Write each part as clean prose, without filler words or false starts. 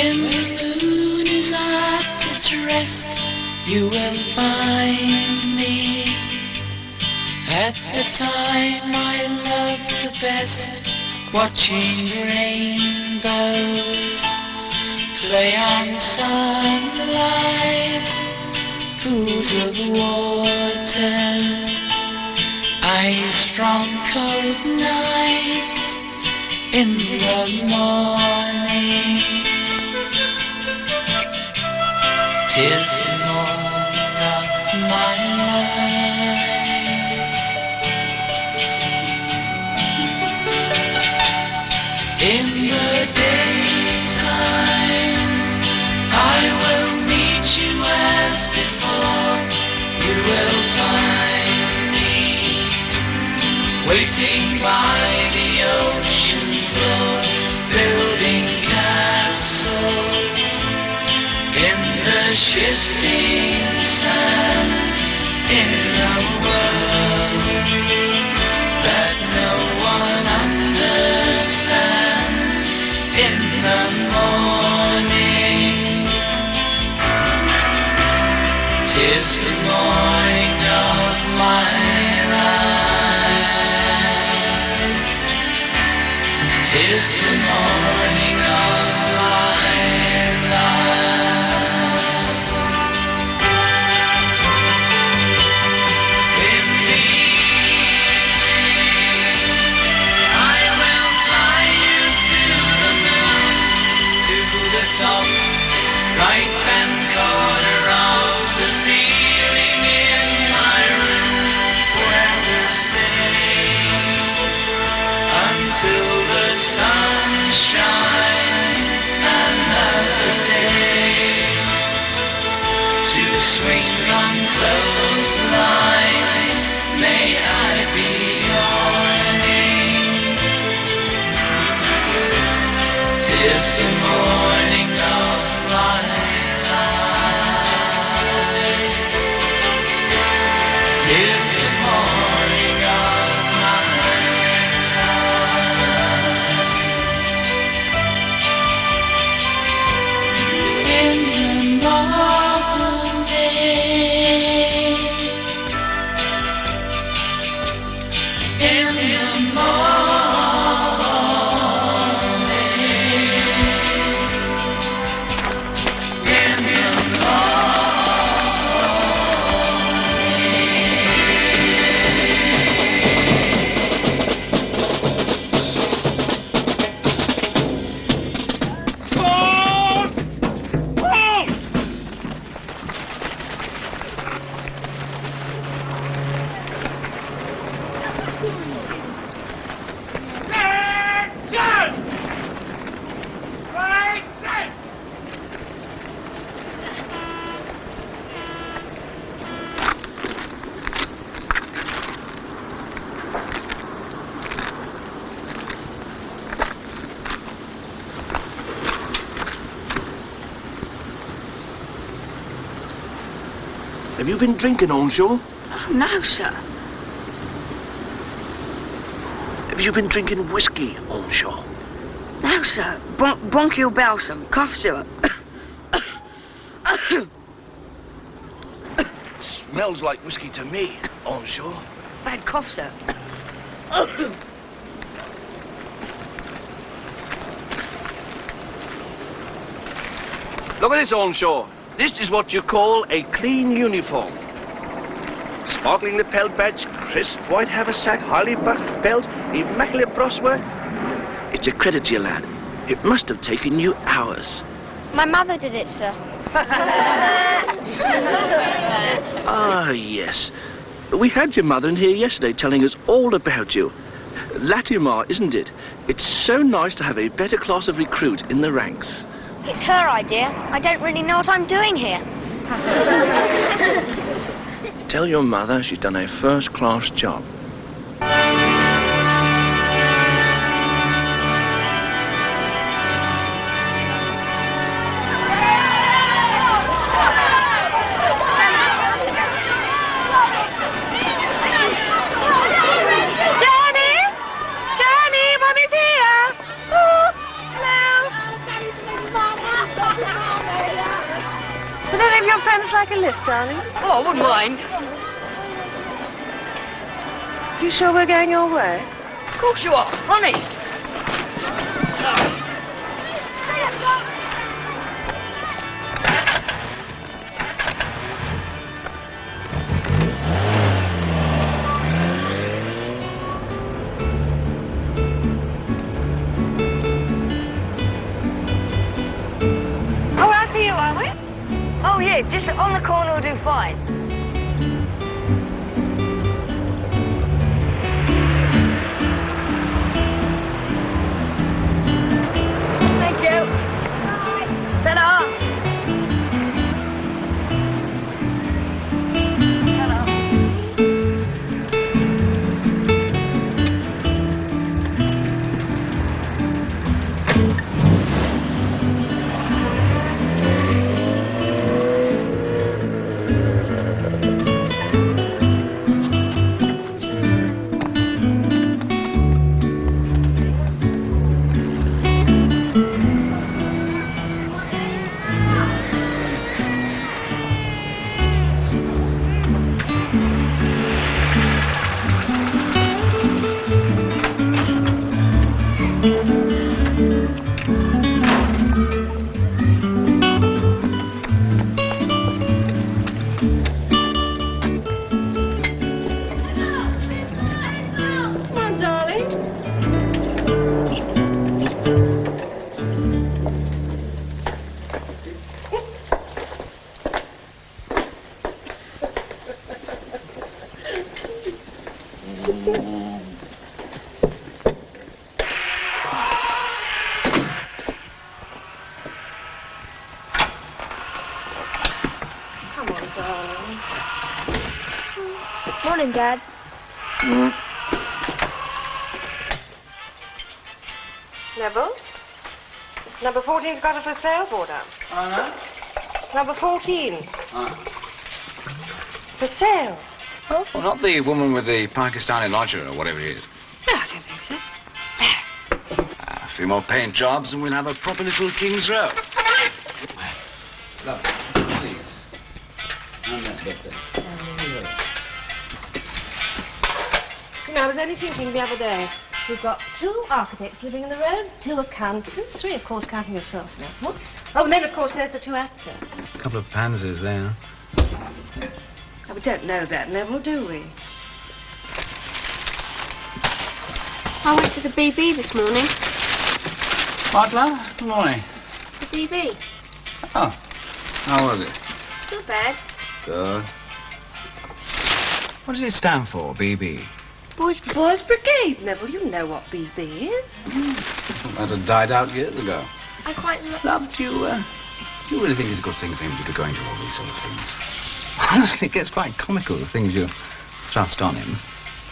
When the moon is at its rest, you will find me at the time I love the best, watching rainbows play on sunlight, pools of water, ice from cold nights in the morning. 'Tis the morning of my life. In the daytime I will meet you as before. You will find me waiting by the ocean floor, building castles in the shifting sand, in a world that no one understands. In the morning, 'tis the morning of my life. 'Tis the morning of my life. In the evening, I will fly you to the moon, to the top, right hand corner of the ceiling in my room, where we'll stay until the sun shines another day, to swing on clotheslines. May I be your name. 'Tis the morning of my life. 'Tis the morning of my life. In the morning, in the Have you been drinking, Ornshaw? No, sir. Have you been drinking whiskey, Ornshaw? No, sir. Bronchial balsam, cough syrup. Smells like whiskey to me, Ornshaw. Bad cough, sir. Look at this, Ornshaw. This is what you call a clean uniform. Sparkling lapel badge, crisp white haversack, highly buffed belt, immaculate brasswork. It's a credit to you, lad. It must have taken you hours. My mother did it, sir. Ah, yes. We had your mother in here yesterday telling us all about you. Latimer, isn't it? It's so nice to have a better class of recruit in the ranks. It's her idea. I don't really know what I'm doing here. Tell your mother she's done a first-class job. Would any of your friends like a lift, darling? Oh, I wouldn't mind. You sure we're going your way? Of course you are. Honest. Oh, I see you, are we? Oh, yeah, just on the corner will do fine. Thank you. Ta-da. Morning, Dad. Neville? Number 14's got a for sale order. Oh, no? Number 14. Oh. For sale. Oh, well, not the woman with the Pakistani lodger or whatever it is. No, I don't think so. A few more paint jobs and we'll have a proper little King's Row. Lovely. Please. And that bit there. I was only thinking the other day. We've got 2 architects living in the road, 2 accountants, 3, of course, counting yourself, Neville. Oh, and then, of course, there's the 2 actors. A couple of pansies there. Oh, we don't know that, Neville, do we? I went to the BB this morning. What, love? Good morning. The BB. Oh. How was it? Not bad. Good. What does it stand for, BB? Boys Brigade, Neville. You know what BB is. That had died out years ago. I quite Love, do you really think it's a good thing for him to be going to all these sort of things? Honestly, it gets quite comical, the things you thrust on him.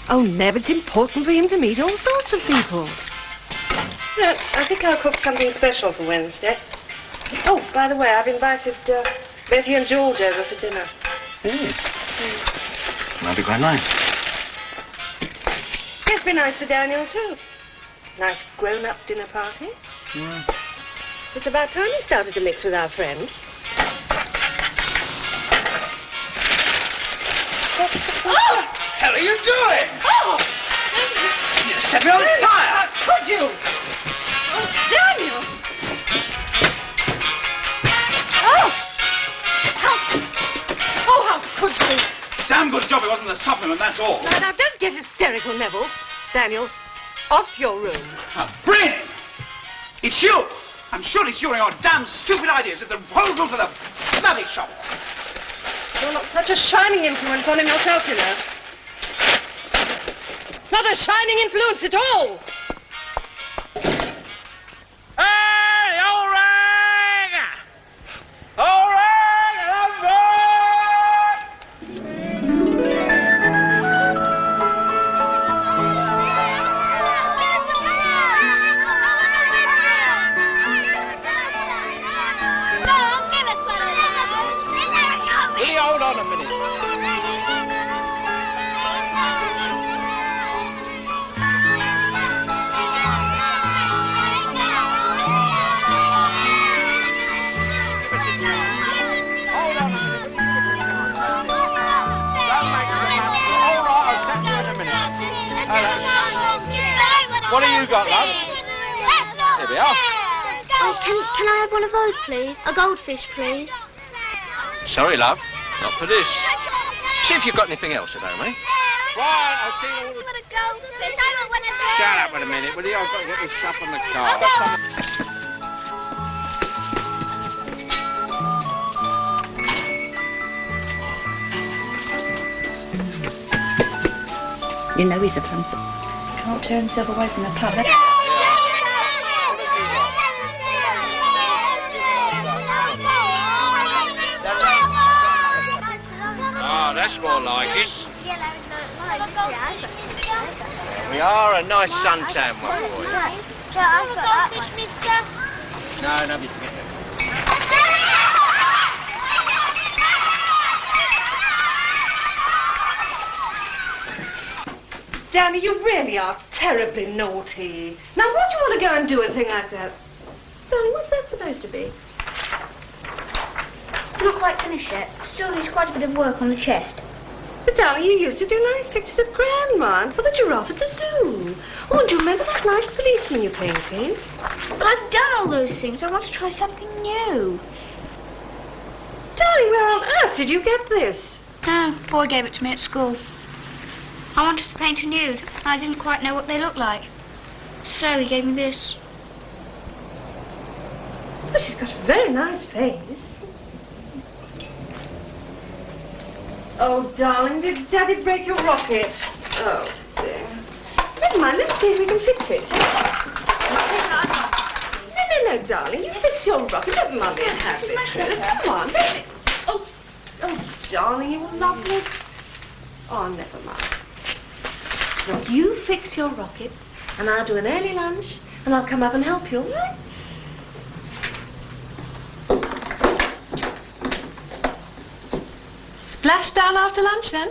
Oh, Nev, it's important for him to meet all sorts of people. No, I think I'll cook something special for Wednesday. Oh, by the way, I've invited Betty and George over for dinner. Yes. That'd be quite nice. It'd be nice for Daniel, too. Nice grown-up dinner party. Yeah. It's about time he started to mix with our friends. What the hell are you doing? Oh! You set me on fire! How could you? Oh, Daniel! How could you? Damn good job it wasn't the supplement, that's all. Now, don't get hysterical, Neville. Daniel, off to your room. Now, bring it! It's you! I'm sure it's you and your damn stupid ideas that the whole roof of the bloody shop. You're not such a shining influence on him yourself, you know. Not a shining influence at all. Hey, all right! All right! Hold on a minute. you got, love? Here we are. Oh, can I have one of those, please? A goldfish, please. Sorry, love. Not for this. See if you've got anything else at home, eh? Right, I'll see you all the... Shut up in a minute, will you? I've got to get this stuff on the car. You know he's a phantom. Can't tear himself away from the pub. Oh, that's more like it. We are a nice suntan one for you. No, nobody forget that. Danny, you really are terribly naughty. Now, what do you want to go and do a thing like that? Darling, what's that supposed to be? Not quite finished yet. Still needs quite a bit of work on the chest. But, darling, you used to do nice pictures of Grandma and for the giraffe at the zoo. Oh, and do you remember that nice policeman you painted? But I've done all those things. I want to try something new. Darling, where on earth did you get this? No, boy gave it to me at school. I wanted to paint a nude. I didn't quite know what they looked like. So he gave me this. Well, she's got a very nice face. Oh, darling, did Daddy break your rocket? Oh, dear. Never mind, let's see if we can fix it. No, darling, you fix your rocket. Let Mummy have it. Come on, let it. Oh, darling, you lovely. Oh, never mind. Now, you fix your rocket, and I'll do an early lunch, and I'll come up and help you, all right? Splash down after lunch, then?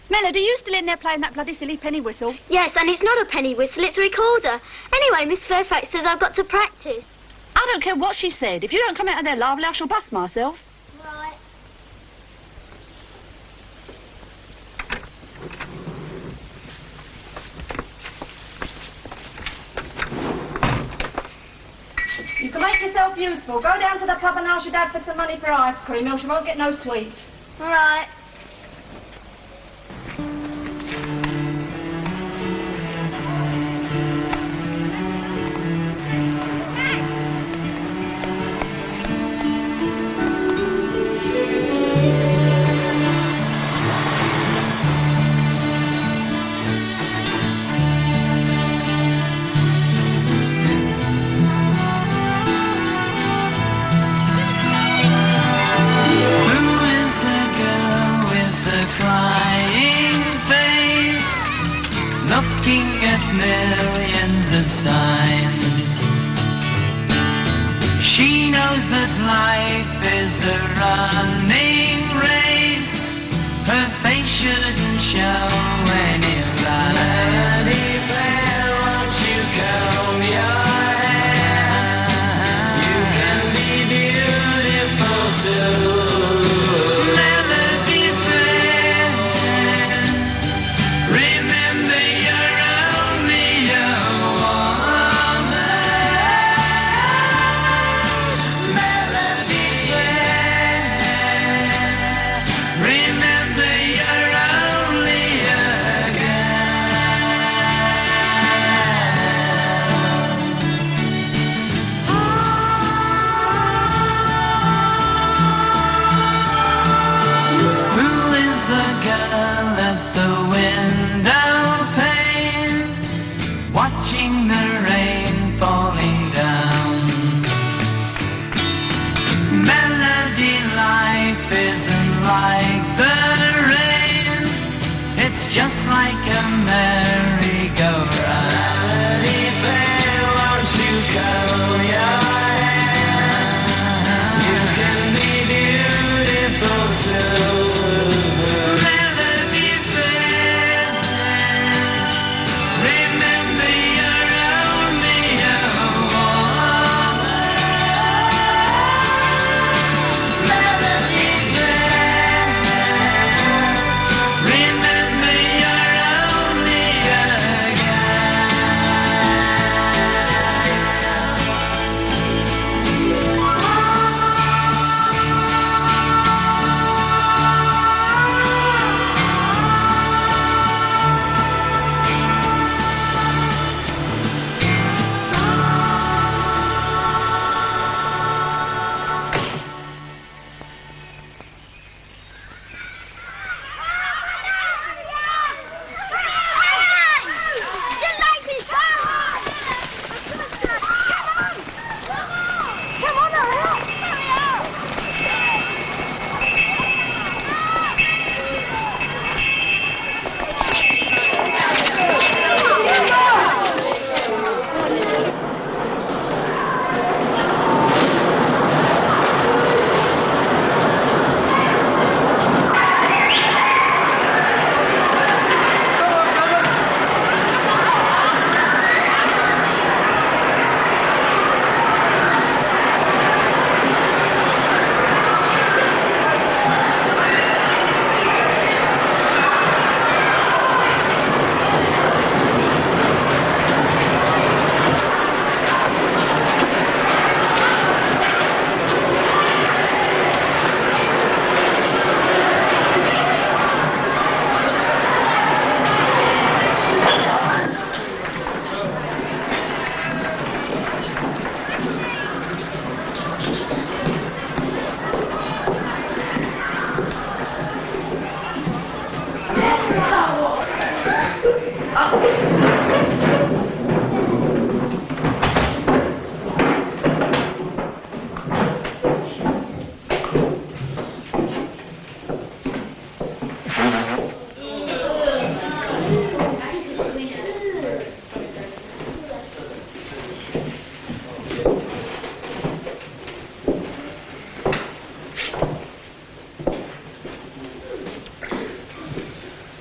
Melody, are you still in there playing that bloody silly penny whistle? Yes, and it's not a penny whistle, it's a recorder. Anyway, Miss Fairfax says I've got to practice. I don't care what she said. If you don't come out of there lively, I shall bust myself. Right. You can make yourself useful. Go down to the pub and ask your dad for some money for ice cream, else you won't get no sweets. Right. Who is the girl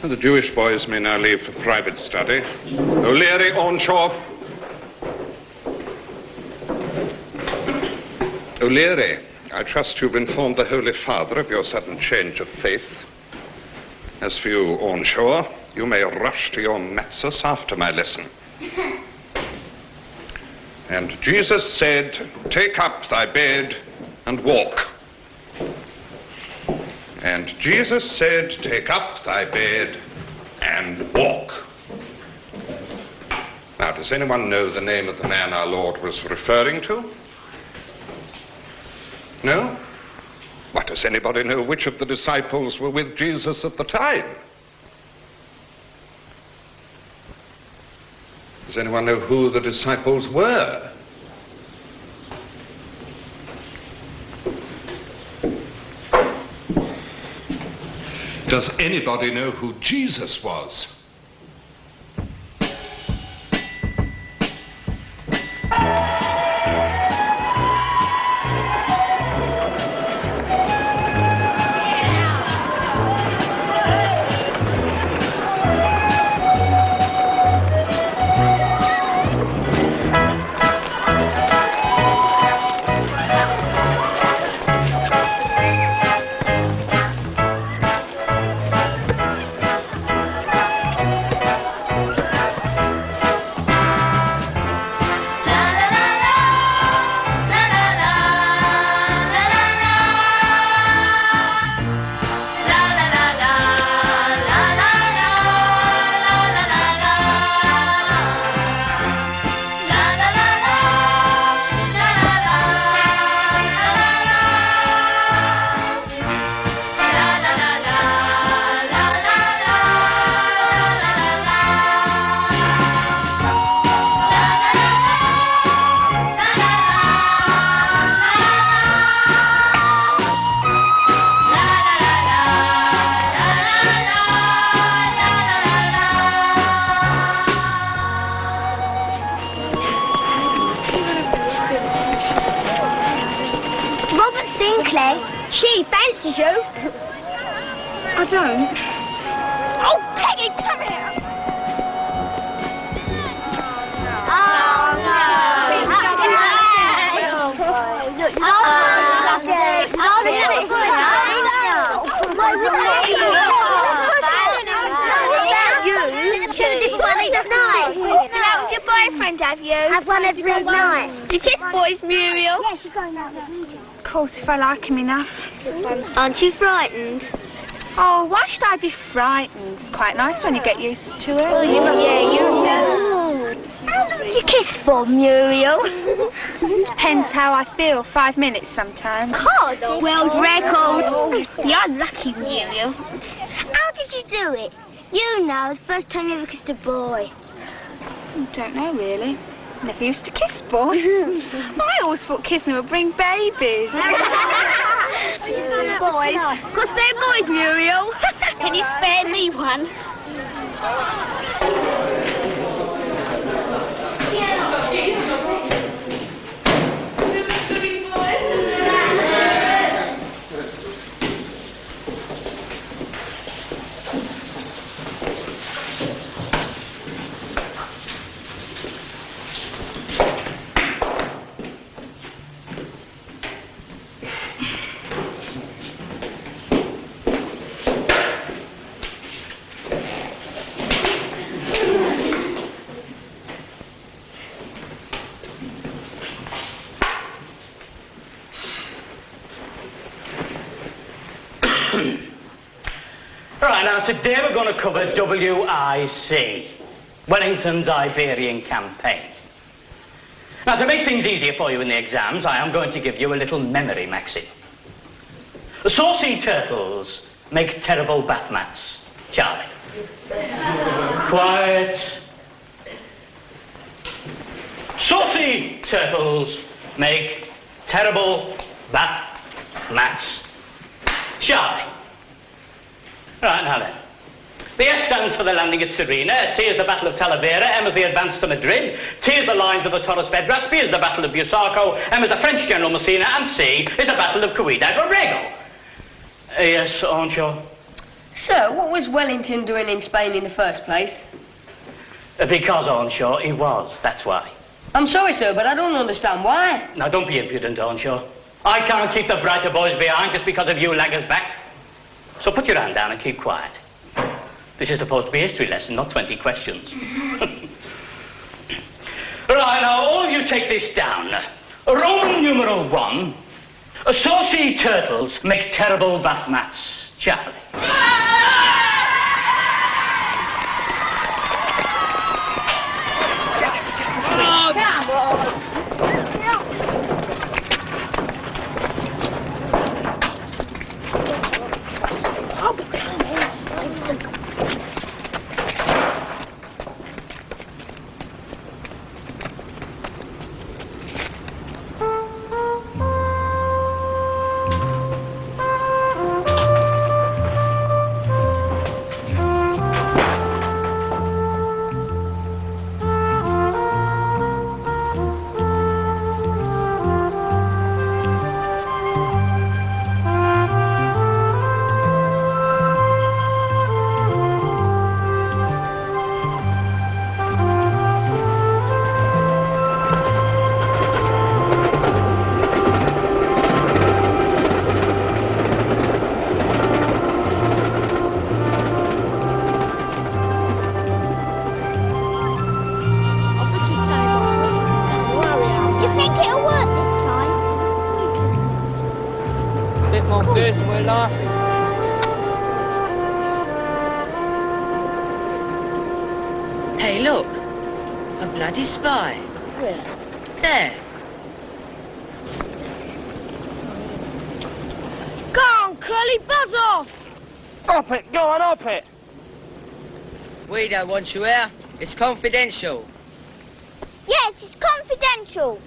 The Jewish boys may now leave for private study. O'Leary, Ornshaw. O'Leary, I trust you've informed the Holy Father of your sudden change of faith. As for you, Ornshaw, you may rush to your Matsus after my lesson. And Jesus said, "Take up thy bed and walk." And Jesus said, "Take up thy bed and walk." Now, does anyone know the name of the man our Lord was referring to? No? What, does anybody know which of the disciples were with Jesus at the time? Does anyone know who the disciples were? Does anybody know who Jesus was? She fancies you. I don't. Oh, Peggy, come here. Your boyfriend, have you? I've one every night. You kiss boys, Muriel? Yeah, she's going out with me. Of course, if I like him enough. Aren't you frightened? Oh, why should I be frightened? It's quite nice when you get used to it. Oh, yeah, you know. How long do you kiss for, Muriel? Depends how I feel. 5 minutes sometimes. God, World record. You're lucky, Muriel. how did you do it? You know, the first time you ever kissed a boy. I don't know, really. Never used to kiss boys. I always thought kissing would bring babies. Boys. Because they're boys, Muriel. Can you spare me one? Right, now today we're going to cover WIC, Wellington's Iberian Campaign. Now to make things easier for you in the exams, I am going to give you a little memory maxim. Saucy turtles make terrible bath mats. Charlie. Quiet. Saucy turtles make terrible bath mats. Charlie. Right, now then. The S stands for the landing at Serena, T is the Battle of Talavera, M is the advance to Madrid, T is the lines of the Torres Vedras, B is the Battle of Busaco, M is the French General Messina, and C is the Battle of Ciudad Rodrigo. Yes, Ornshaw? Sir, what was Wellington doing in Spain in the first place? Because, Ornshaw, he was, that's why. I'm sorry, sir, but I don't understand why. Now, don't be impudent, Ornshaw. I can't keep the brighter boys behind just because of you laggers back. So put your hand down and keep quiet. This is supposed to be a history lesson, not 20 questions. Right, now, all of you take this down. Roman numeral 1. Saucy turtles make terrible bath mats. Charlie. Hey, look. A bloody spy. Where? There. Go on, Curly, buzz off! Up it, go on, up it. We don't want you here. It's confidential. Yes, it's confidential.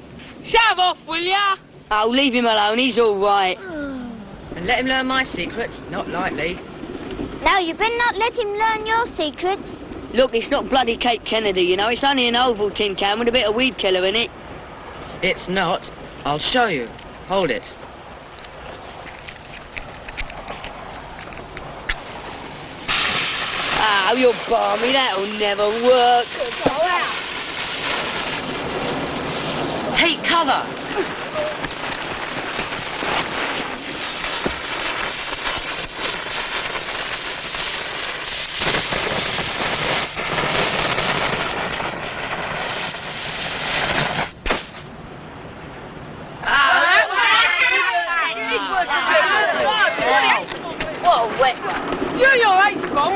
Shove off, will ya? Oh, leave him alone. He's all right. And let him learn my secrets. Not likely. No, you better not let him learn your secrets. Look, it's not bloody Cape Kennedy, you know. It's only an oval tin can with a bit of weed killer in it. It's not. I'll show you. Hold it. Oh, you're balmy. That'll never work. Go out. Take cover. What a wet one. You're your age, Bob.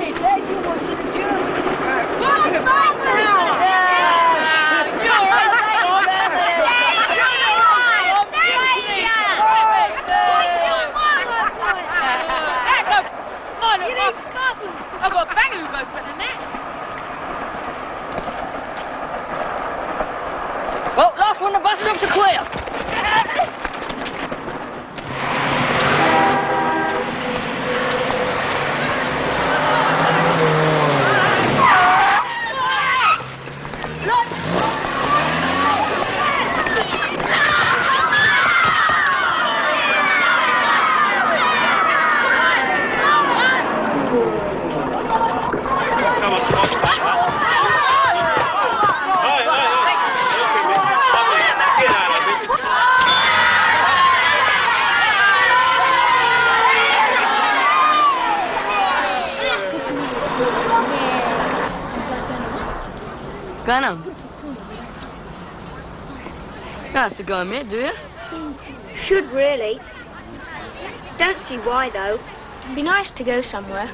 I've got a banger who goes better than that. Well, last one to bust it up to clear. Venom. You don't have to go in, do you? Should really. Don't see why, though. It'd be nice to go somewhere.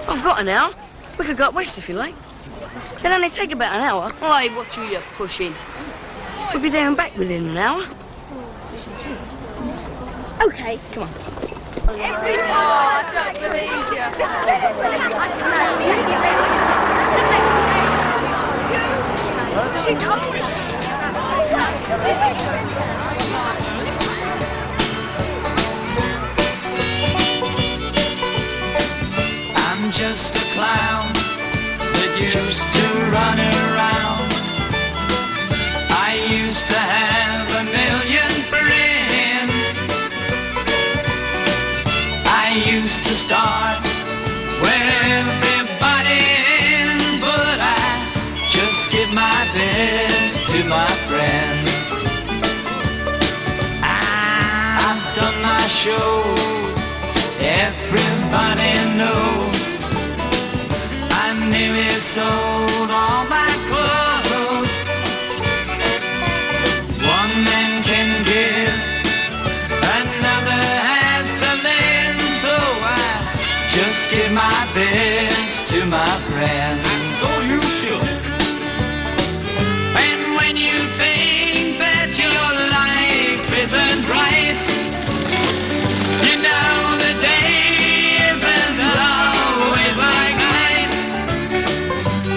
I've got an hour. We could go up west if you like. It'll only take about an hour. Why, what are you pushing? We'll be there and back within an hour. Okay. Come on. Oh, I don't believe you. shows. Everybody knows I nearly sold all my clothes. One man can give, another has to lend, so I just give my best to my friends. And so you should. And when you think that your life isn't right, you know the day isn't always like night.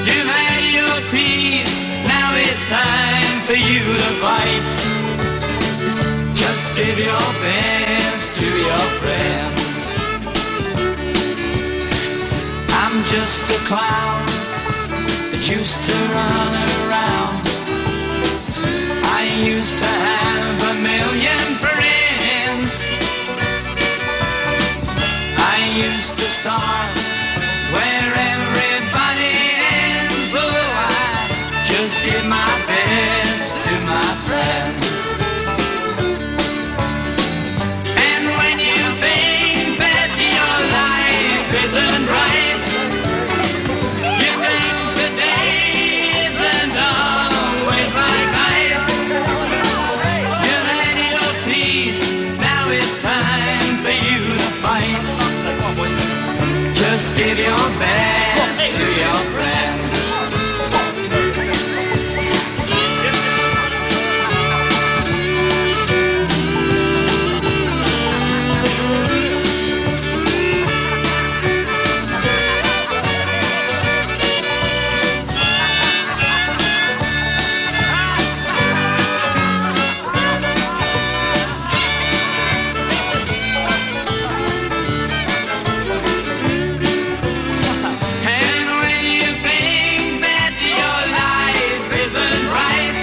You've had your peace, now it's time for you to fight. Just give your best to your friends. I'm just a clown that used to run around. I used to have a million friends. I used to start where everybody ends. So I just give my best to my friends. And when you think that your life isn't right, you think today isn't always like night. You've had your peace, now it's time for you to fight. Just give your best to your friends. And when you think that your life isn't right,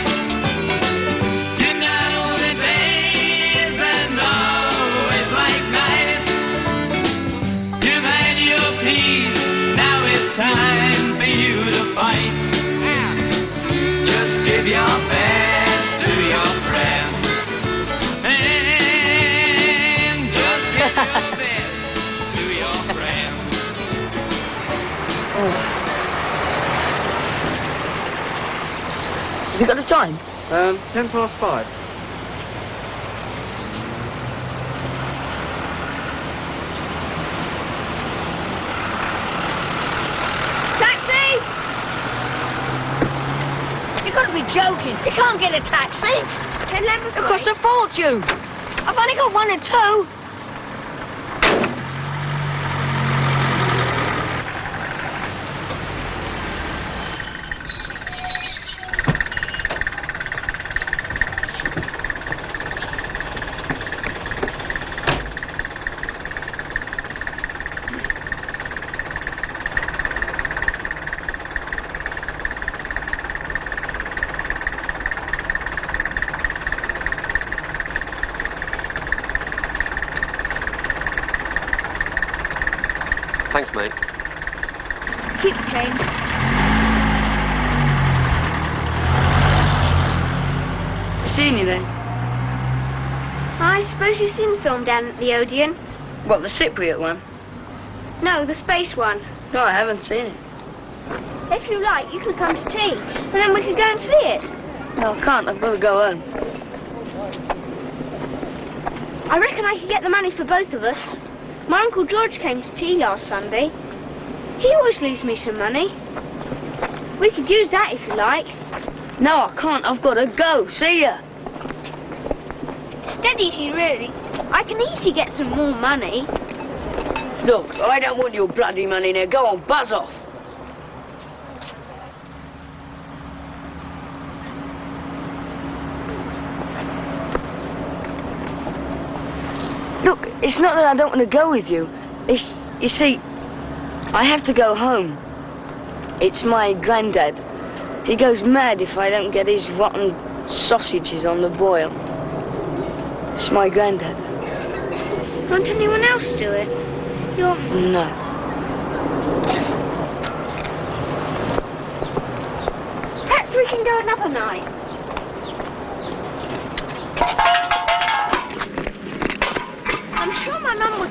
you know the day isn't always like night. You've had your peace, now it's time for you to fight. Just give your best to your friends. And just give your best to your friends. Have you got the time? 5:10. Taxi! You've got to be joking. You can't get a taxi. It costs a fortune. I've only got one and two. Thanks, mate. Keep the change. Seen you then? I suppose you've seen the film down at the Odeon? What, the Cypriot one? No, the space one. No, I haven't seen it. If you like, you can come to tea, and then we can go and see it. No, I can't. I've got to go home. I reckon I could get the money for both of us. My Uncle George came to tea last Sunday. He always leaves me some money. We could use that if you like. No, I can't. I've got to go. See ya. Steady, easy, really. I can easily get some more money. Look, I don't want your bloody money now. Go on, buzz off. Look, it's not that I don't want to go with you. It's, you see, I have to go home. It's my granddad. He goes mad if I don't get his rotten sausages on the boil. It's my granddad. Won't anyone else do it? No. Perhaps we can go another night. I'm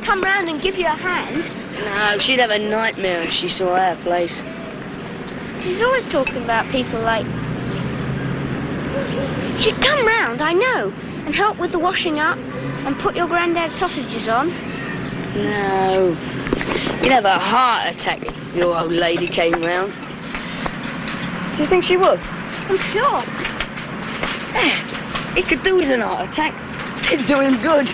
come round and give you a hand. No, she'd have a nightmare if she saw our place. She's always talking about people like... She'd come round, I know, and help with the washing up and put your granddad's sausages on. No. You'd have a heart attack if your old lady came round. Do you think she would? I'm sure. It could do with an heart attack. It'd do him good.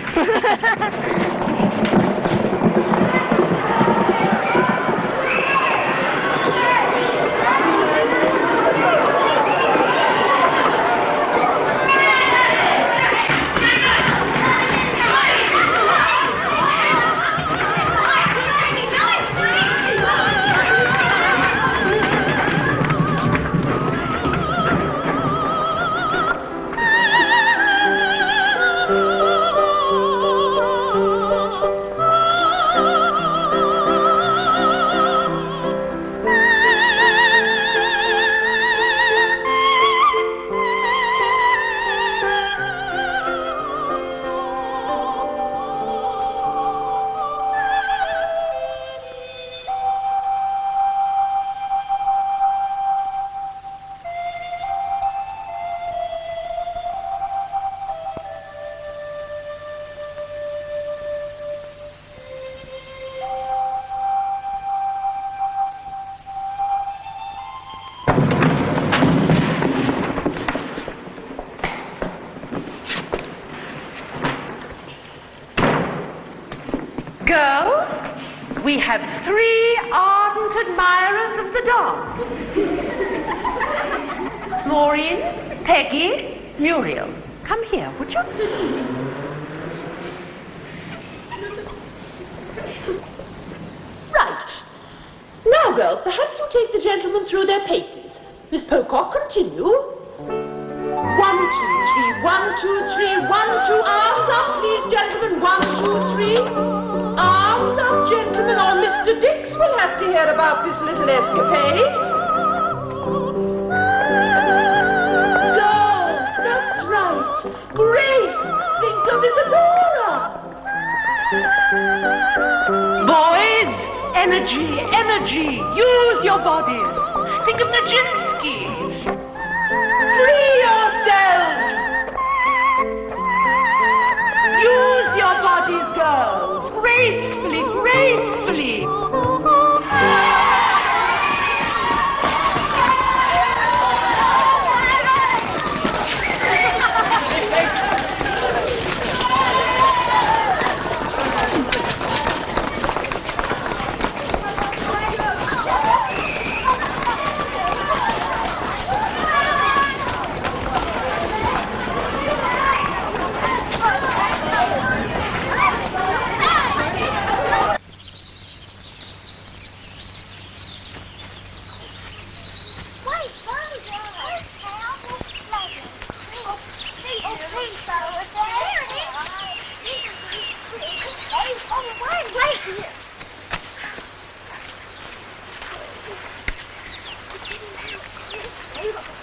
Girls, we have 3 ardent admirers of the dance. Maureen, Peggy, Muriel. Come here, would you? Right. Now, girls, perhaps you take the gentlemen through their paces. Miss Pocock, continue. 1, 2, 3, 1, 2, 3, 1, 2, arms up, please, gentlemen. 1, 2, 3. Arms up, gentlemen, or Mr. Dix will have to hear about this little escapade. Girls, that's right. Grace, think of Isadora. Boys, energy, energy. Use your bodies. Think of Nijinsky. Free yourselves. Use your bodies, girls. Gracefully, gracefully.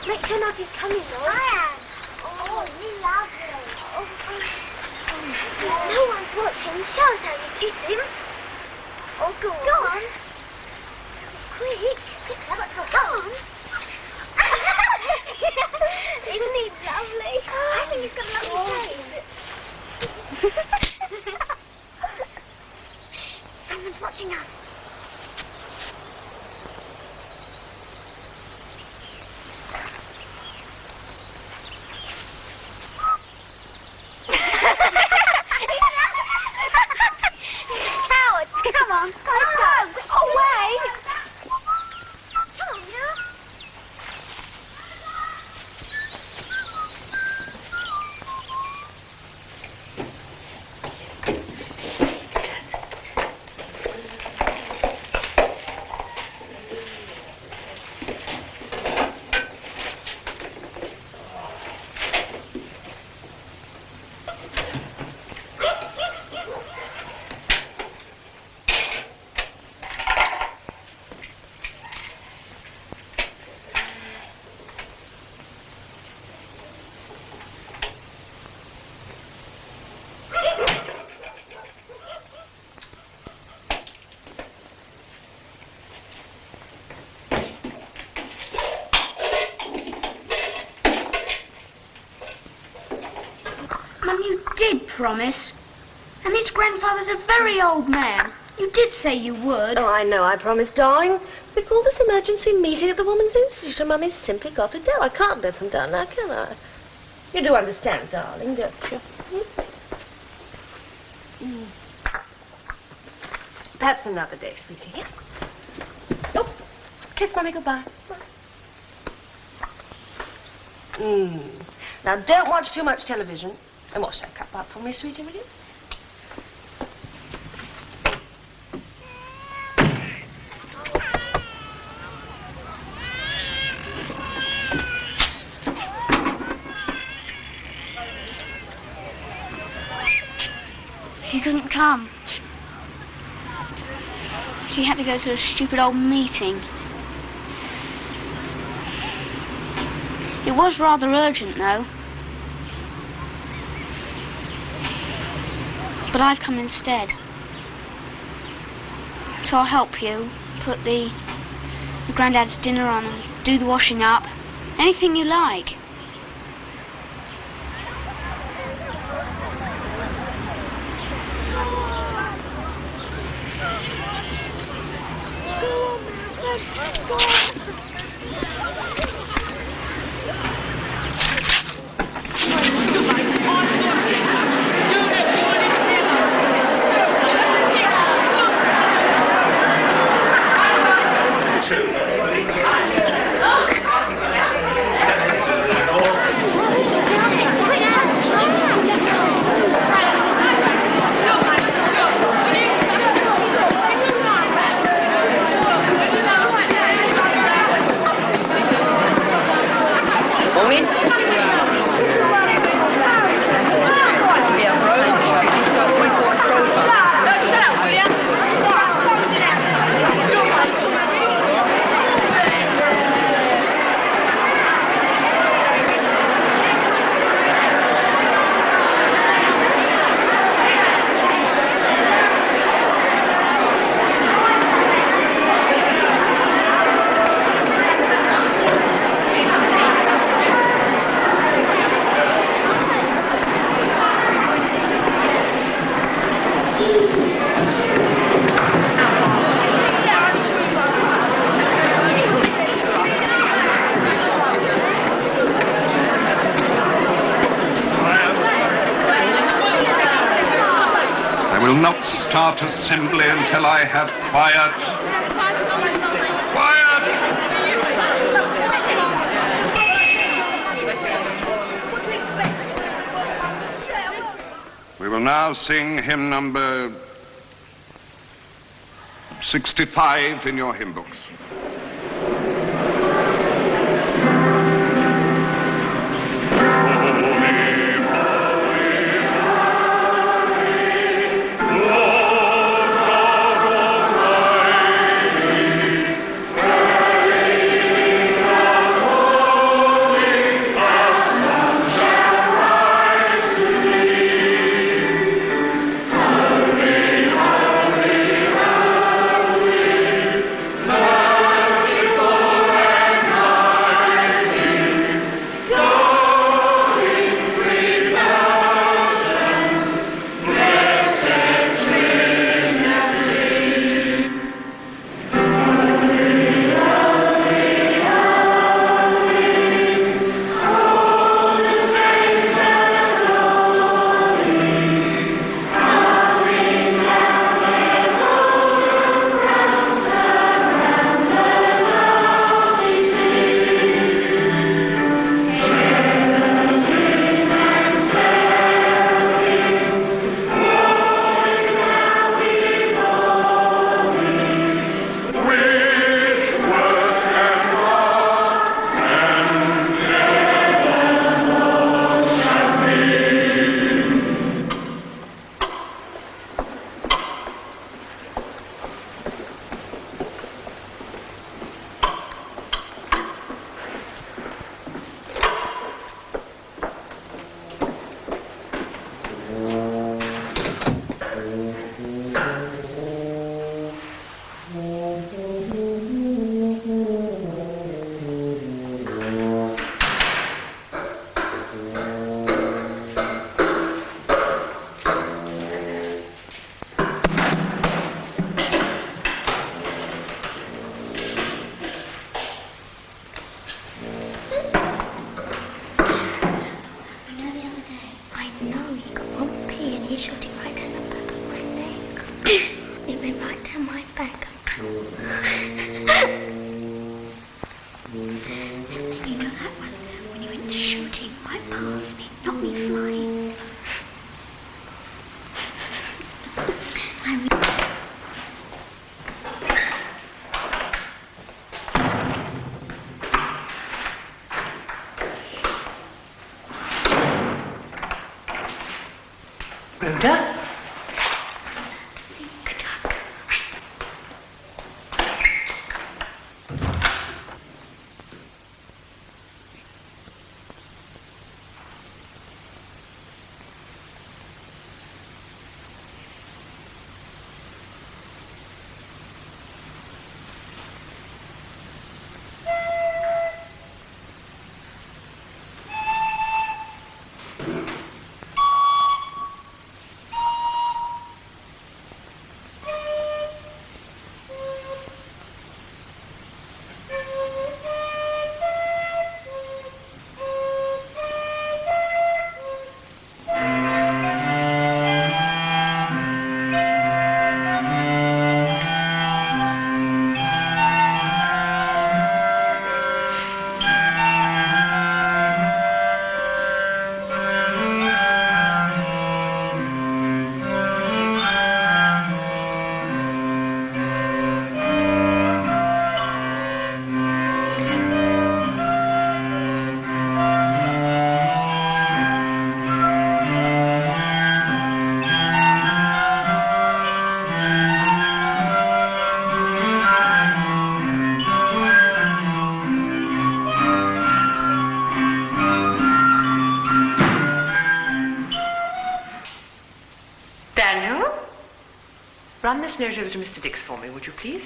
Make sure nobody's coming, though. I am. Oh, you lovely. No one's watching. Show us how you kiss him. Oh, go on. Go on. Quick. Go on. Isn't he lovely? I think he's got a lovely face. Someone's watching us. Cowards, come on. Away. Come on, now. promise. And his grandfather's a very old man. You did say you would. Oh, I know, I promised, darling. We call this emergency meeting at the Woman's Institute, and Mummy's simply got to go. I can't let them down now, can I? You do understand, darling, don't you? Perhaps another day, sweetie. Yeah? Oh, kiss Mummy goodbye. Now, don't watch too much television. And wash that cup up for me, sweetie, will you? She couldn't come. She had to go to a stupid old meeting. It was rather urgent, though. But I've come instead. So I'll help you put the Grandad's dinner on and do the washing up. Anything you like. Start assembly until I have quiet. Quiet! We will now sing hymn number 65 in your hymn books. Lord. Enter. Run this note over to Mr. Dix for me, would you please?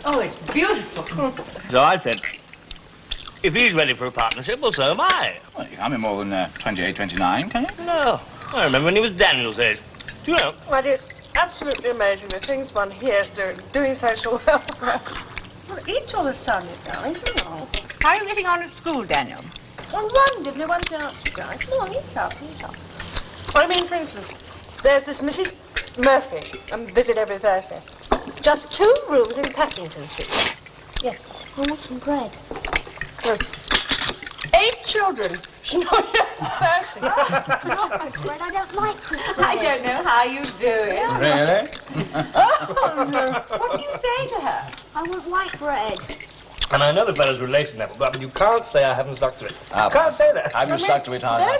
Oh, it's beautiful. So I said, if he's ready for a partnership, well, so am I. Well, you can't be more than 28, 29, can you? No. I remember when he was Daniel's age. Do you know? Well, it's absolutely amazing the things one hears doing social welfare. Well, eat all the sun, darling. Come on. How are you getting on at school, Daniel? Oh, wonderfully. One's out to die. Come on, eat up, eat up. Well, I mean, for instance, there's this Mrs. Murphy, visit every Thursday. Just 2 rooms in Paddington Street. Yes. I want some bread. 8 children. She's not yet 30. Not bread. I don't like bread. I don't know how you do it. Really? Oh, no. What do you say to her? I want white bread. And I know the fellow's relation, but you can't say I haven't stuck to it. You can't say that. Have you stuck to it, Hannah?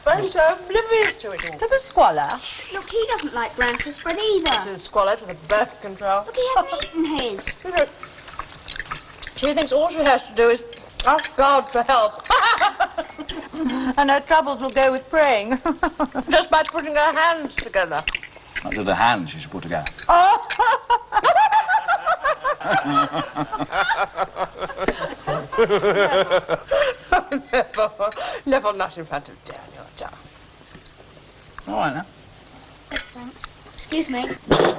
I'm so oblivious to it all. To the squalor. Look, he doesn't like breakfast bread either. To the squalor, to the birth control. Look, he hasn't eaten his. She thinks all she has to do is ask God for help. And her troubles will go with praying. Just by putting her hands together. Not with the hands she should put together. Oh. Never, not in front of Daniel, darling. All right, now. Thanks. Excuse me. Oh,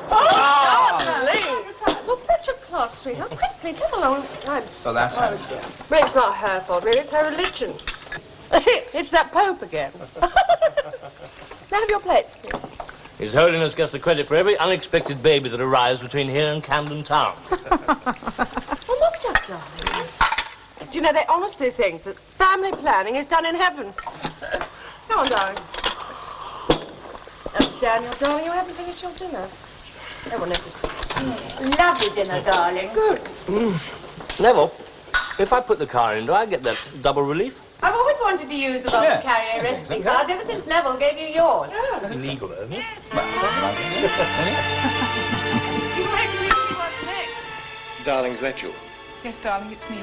darling! Well, fetch a cloth, sweetheart. Quickly, come along. So that's how. Well, it's not her fault, really. It's her religion. It's that Pope again. Now have your plates, please. His Holiness gets the credit for every unexpected baby that arrives between here and Camden Town. Well, look at that, darling. Do you know, they honestly think that family planning is done in heaven. Come on, darling. Daniel, darling, you haven't finished your dinner. Oh, well, Neville. Lovely dinner, darling. Good. Neville, if I put the car in, do I get that double relief? I've always wanted to use the box carrier recipe cards ever since Neville gave you yours. Illegal, isn't it? Darling, is that you? Yes, darling, it's me.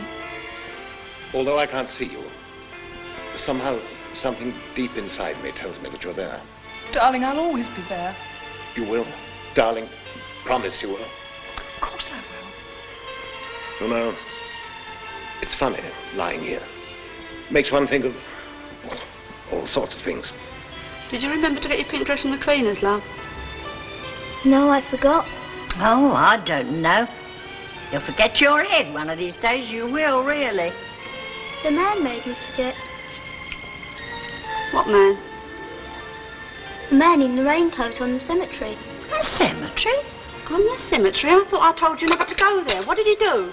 Although I can't see you, somehow something deep inside me tells me that you're there. Darling, I'll always be there. You will? Darling, promise you will. Of course I will. You know, it's funny, lying here. Makes one think of all sorts of things. Did you remember to get your pink dress from the cleaners, love? No, I forgot. Oh, I don't know. You'll forget your head one of these days. You will, really. The man made me forget. What man? The man in the raincoat on the cemetery. The cemetery? On the cemetery? I thought I told you not to go there. What did he do?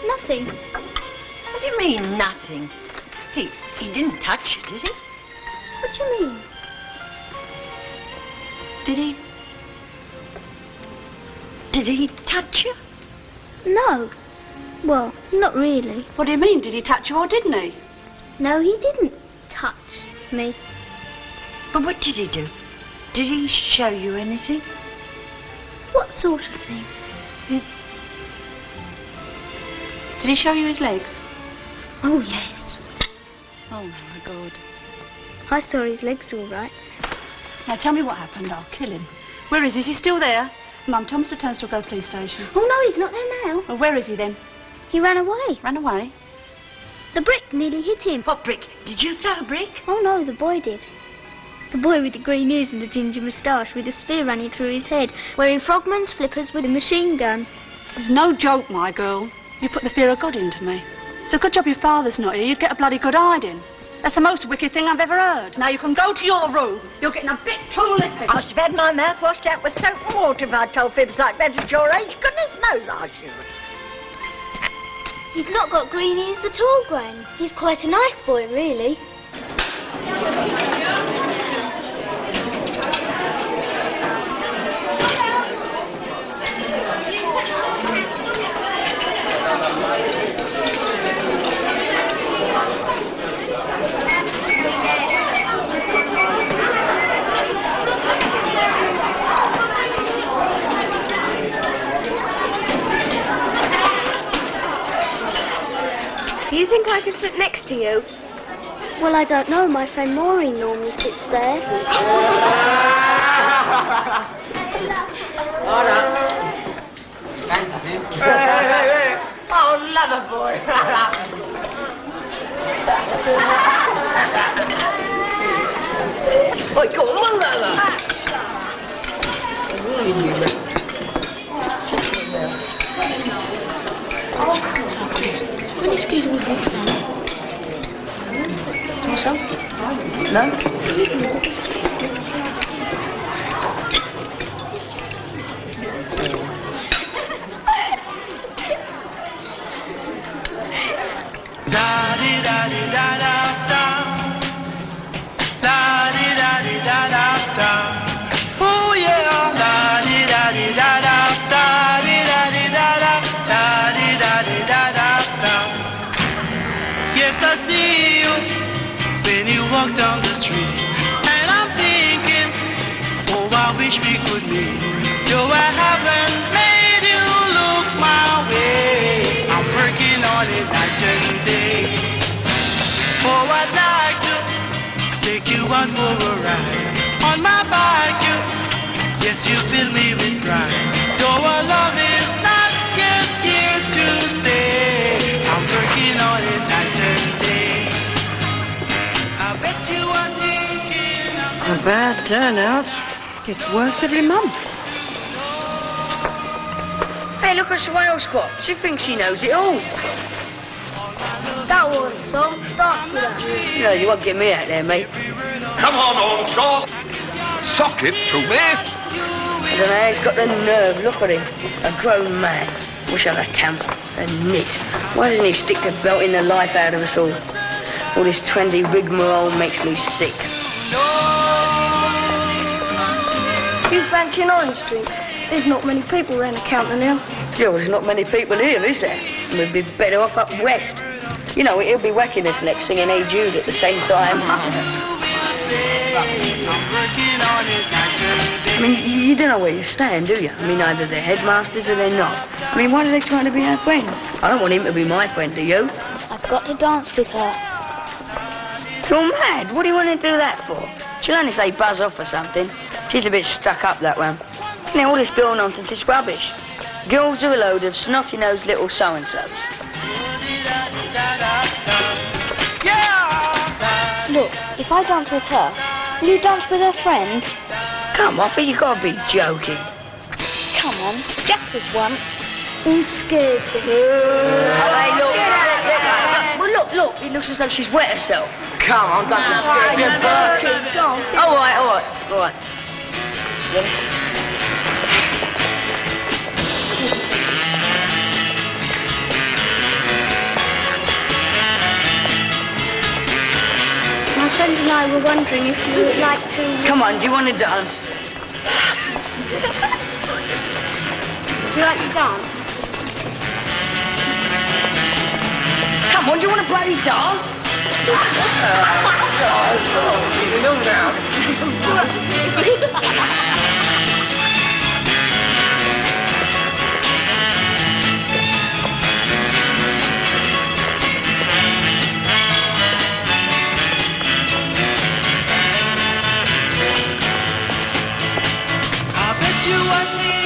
Nothing. What do you mean, nothing? He didn't touch you, did he? What do you mean? Did he touch you? No. Well, not really. What do you mean? Did he touch you or didn't he? No, he didn't touch me. But what did he do? Did he show you anything? What sort of thing? Did he show you his legs? Oh, yes. Oh, my God. I saw his legs all right. Now, tell me what happened. I'll kill him. Where is he? Is he still there? Mum, tell Mr. Turnstile to go to the police station. Oh, no, he's not there now. Well, where is he then? He ran away. Ran away? The brick nearly hit him. What brick? Did you throw a brick? Oh, no, the boy did. The boy with the green ears and the ginger moustache with a spear running through his head, wearing frogman's flippers with a machine gun. It's no joke, my girl. You put the fear of God into me. It's a good job your father's not here. You'd get a bloody good hiding. That's the most wicked thing I've ever heard. Now you can go to your room. You're getting a bit too lippy. I must have had my mouth washed out with soap and water if I told fibs like that at your age. Goodness knows I should. He's not got green ears at all, Gran. He's quite a nice boy, really. Do you think I could sit next to you? Well, I don't know. My friend Maureen normally sits there. Hold on. Oh, lover boy. Oh, come on, lover. Can you excuse me, please? Yourself? No? Yes, I see you when you walk down the street, and I'm thinking, oh, I wish we could meet. Though I haven't made you look my way, I'm working on it night and day. Oh, I'd like to take you out for a ride on my bike. Yes, you fill me with pride. Though our love is not yet here to stay, I'm working on it night and day. I bet you are thinking A bad turnout. Gets worse every month. Hey, look at Swale Squat. She thinks she knows it all. That one, Tom. Start with that. No, you won't get me out there, mate. Come on, Ornshaw. Sock it to me. I don't know how he's got the nerve. Look at him. A grown man. Wish I could count. A nit. Why doesn't he stick the belt in the life out of us all? All this trendy rigmarole makes me sick. You fancy an orange drink? There's not many people around the counter now. Yeah, well, there's not many people here, is there? We'd be better off up west. You know, he'll be whacking us next singing Hey Jude at the same time. I mean, you don't know where you stand, do you? I mean, either they're headmasters or they're not. I mean, why are they trying to be our friends? I don't want him to be my friend, do you? I've got to dance with her. You're mad. What do you want to do that for? She'll only say buzz off or something. She's a bit stuck up, that one. You know, all this girl nonsense is rubbish. Girls are a load of snotty-nosed little so-and-sos. Look, if I dance with her, will you dance with her friend? Come off it, you gotta be joking. Come on, just this once. I'm scared for her. Oh, hey, look. Well, look, it looks as though she's wet herself. Come on, don't be scared. You're burning. All right. My friends and I were wondering if you would like to... Come on, do you want to dance? Would you like to dance? Come on, do you want to bloody dance?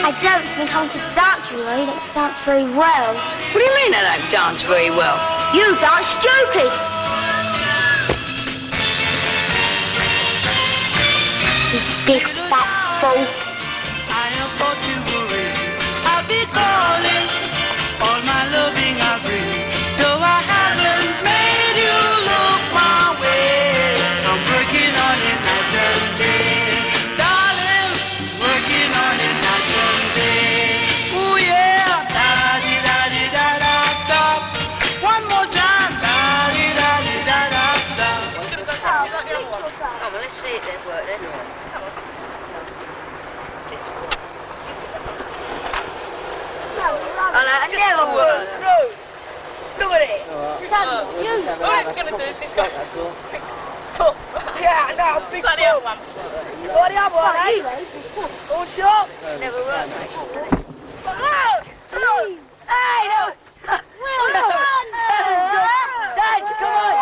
I don't think I want to dance with you. I don't dance very well. What do you mean I don't dance very well? You dance stupid. You big fat fool. I am for to worry. I'll be calling. All my loving I'll bring. Though I haven't made you look my way. I'm working on it night and day. Darling, working on it night and day. Ooh yeah. Da-di-da-di-da-da-da. One more time. Da-di-da-di-da-da-da. Come on, let's see it then, work then. Come on. Oh, that never works. Look at it. All it's going to do is just go. Yeah, no, big Like the other one. What the other one, eh? All shot. Never works. Hey, no. Well done. Dad, come on.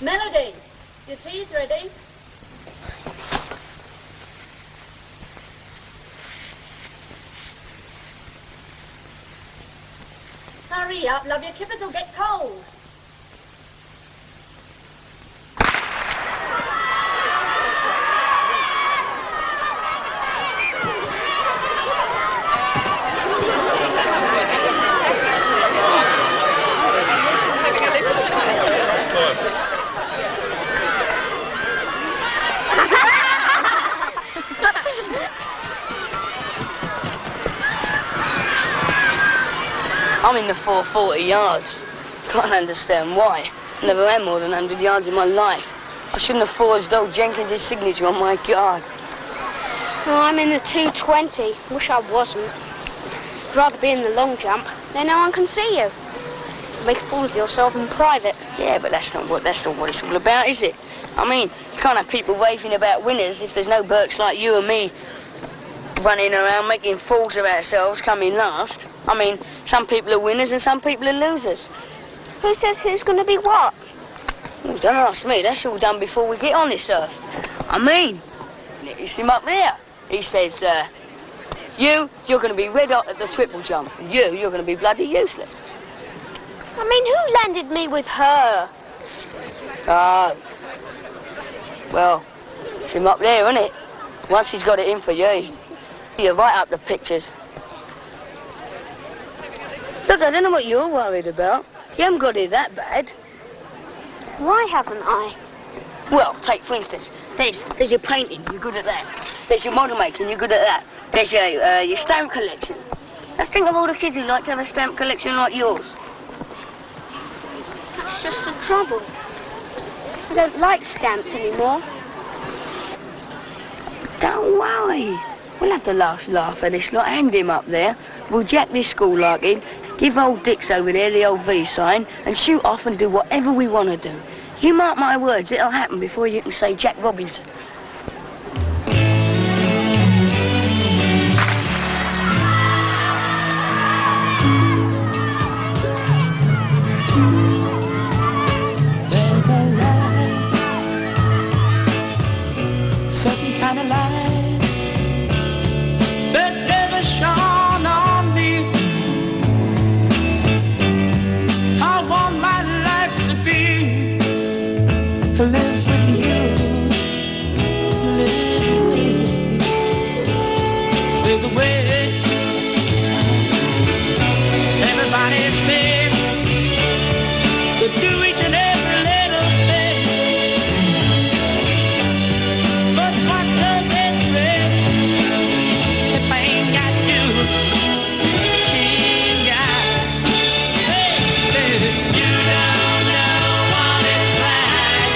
Melody, your tea's ready. Hurry up, love, your kippers will get cold. I'm in the 440 yards. Can't understand why. Never ran more than 100 yards in my life. I shouldn't have forged old Jenkins' signature on my card. Oh, I'm in the 220. Wish I wasn't. I'd rather be in the long jump. Then no one can see you. Make a fool of yourself in private. Yeah, but that's not what it's all about, is it? I mean, you can't have people raving about winners if there's no Burks like you and me running around making fools of ourselves coming last. I mean, some people are winners and some people are losers. Who says who's going to be what? Well, don't ask me. That's all done before we get on this earth. I mean, you see him up there. He says, You're going to be red hot at the triple jump. And you're going to be bloody useless. I mean, who landed me with her? Well, it's him up there, isn't it? Once he's got it in for you, you're right up the pictures. Look, I don't know what you're worried about. You haven't got it that bad. Why haven't I? Well, take for instance, there's your painting, you're good at that. There's your model making, you're good at that. There's your stamp collection. Now think of all the kids who like to have a stamp collection like yours. That's just the trouble. I don't like stamps anymore. Don't worry. We'll have the last laugh at this lot. Hand him up there. We'll jack this school like in, give old Dix over there the old V sign, and shoot off and do whatever we want to do. You mark my words, it'll happen before you can say Jack Robinson. There's a light, certain kind of light that never shone on me. I want my life to be to live with you, live with you. There's a way. Everybody says to do each and every little thing, but what does it say if I ain't got you? Ain't got. Hey, baby, you don't know what it's like.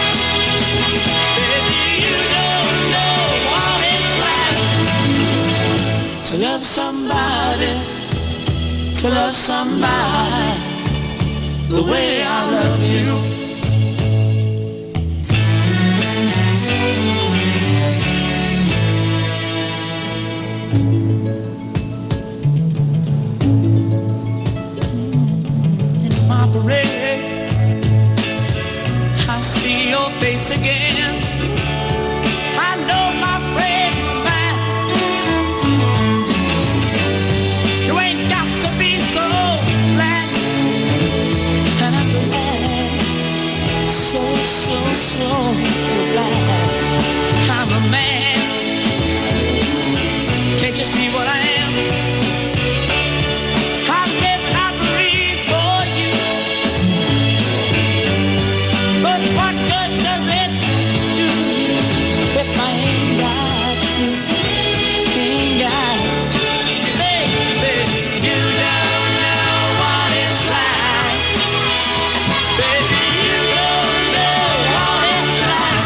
Baby, you don't know what it's like to love somebody, to love somebody the way I love you. In my parade, I see your face again. I know my frame of mind. You ain't got to be so glad, and I'm glad, so glad I'm a man. Can't you see what I am? I live and I breathe for you, but what good does it do if I ain't got you? Ain't got you. Baby, you don't know what it's like. Baby, you don't know what it's like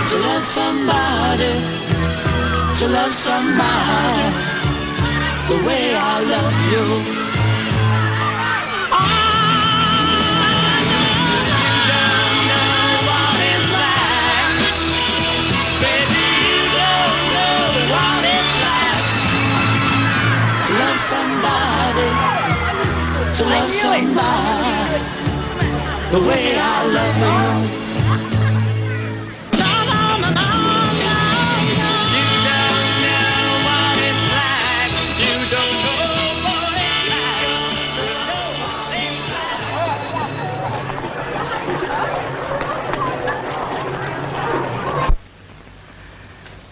to love somebody, to love somebody the way I love you. Oh, you don't know what it's like. Baby, you don't know what it's like to love somebody, to love somebody the way I love you. No, no, no, no, no, no. You don't know what it's like. You don't know what it's like. You know what it's like.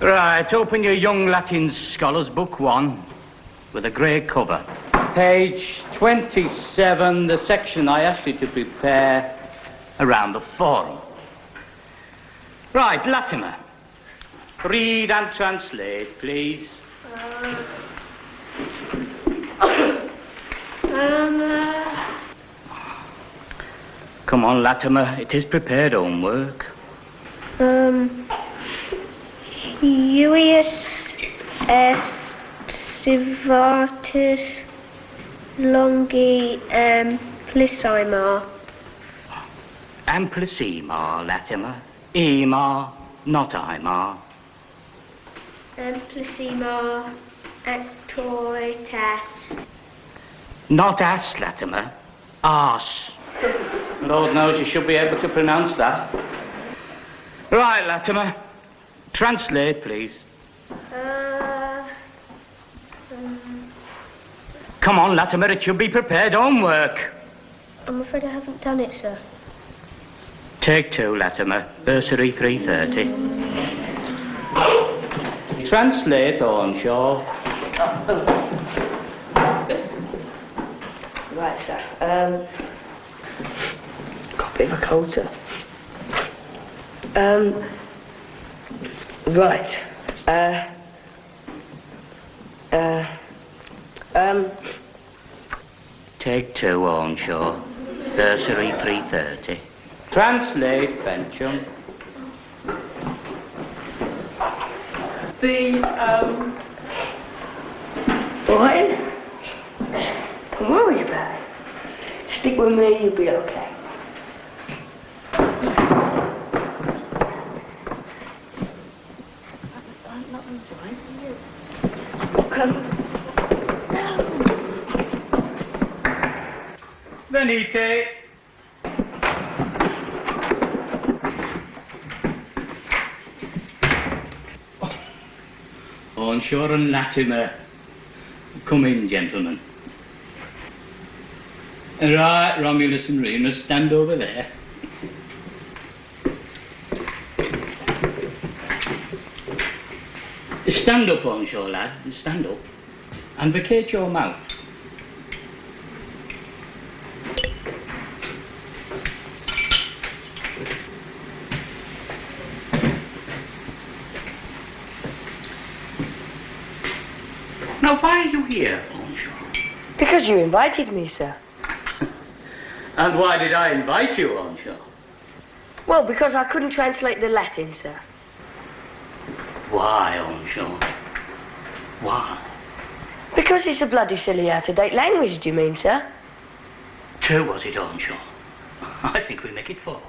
Right, open your Young Latin Scholars, Book 1, with a grey cover. Page 27, the section I asked you to prepare around the forum. Right, Latimer. Read and translate, please. Come on, Latimer, it is prepared homework. Iuius est Sivatus longi amplissima. Amplissima, Latimer. Ema, not ima. Amplissima actuitas. Not as, Latimer. Arse. Lord knows you should be able to pronounce that. Right, Latimer. Translate, please. Come on, Latimer, it should be prepared homework. I'm afraid I haven't done it, sir. Take 2, Latimer. Bursary 3:30. Translate, Ornshaw. Right, sir. Got a bit of a cold, sir. Right. Take 2, Ornshaw. Bursary 3:30. Translate, Bencham. Fine. Don't worry about it. Stick with me, you'll be okay. Venite. Ornshaw and Latimer. Come in, gentlemen. Right, Romulus and Remus, stand over there. Stand up, Ornshaw, lad. Stand up. And vacate your mouth. Now, why are you here, Ornshaw? Because you invited me, sir. And why did I invite you, Ornshaw? Well, because I couldn't translate the Latin, sir. Why, Ornshaw? Why? Because it's a bloody silly out-of-date language, do you mean, sir? 2 was it, Ornshaw? I think we make it 4.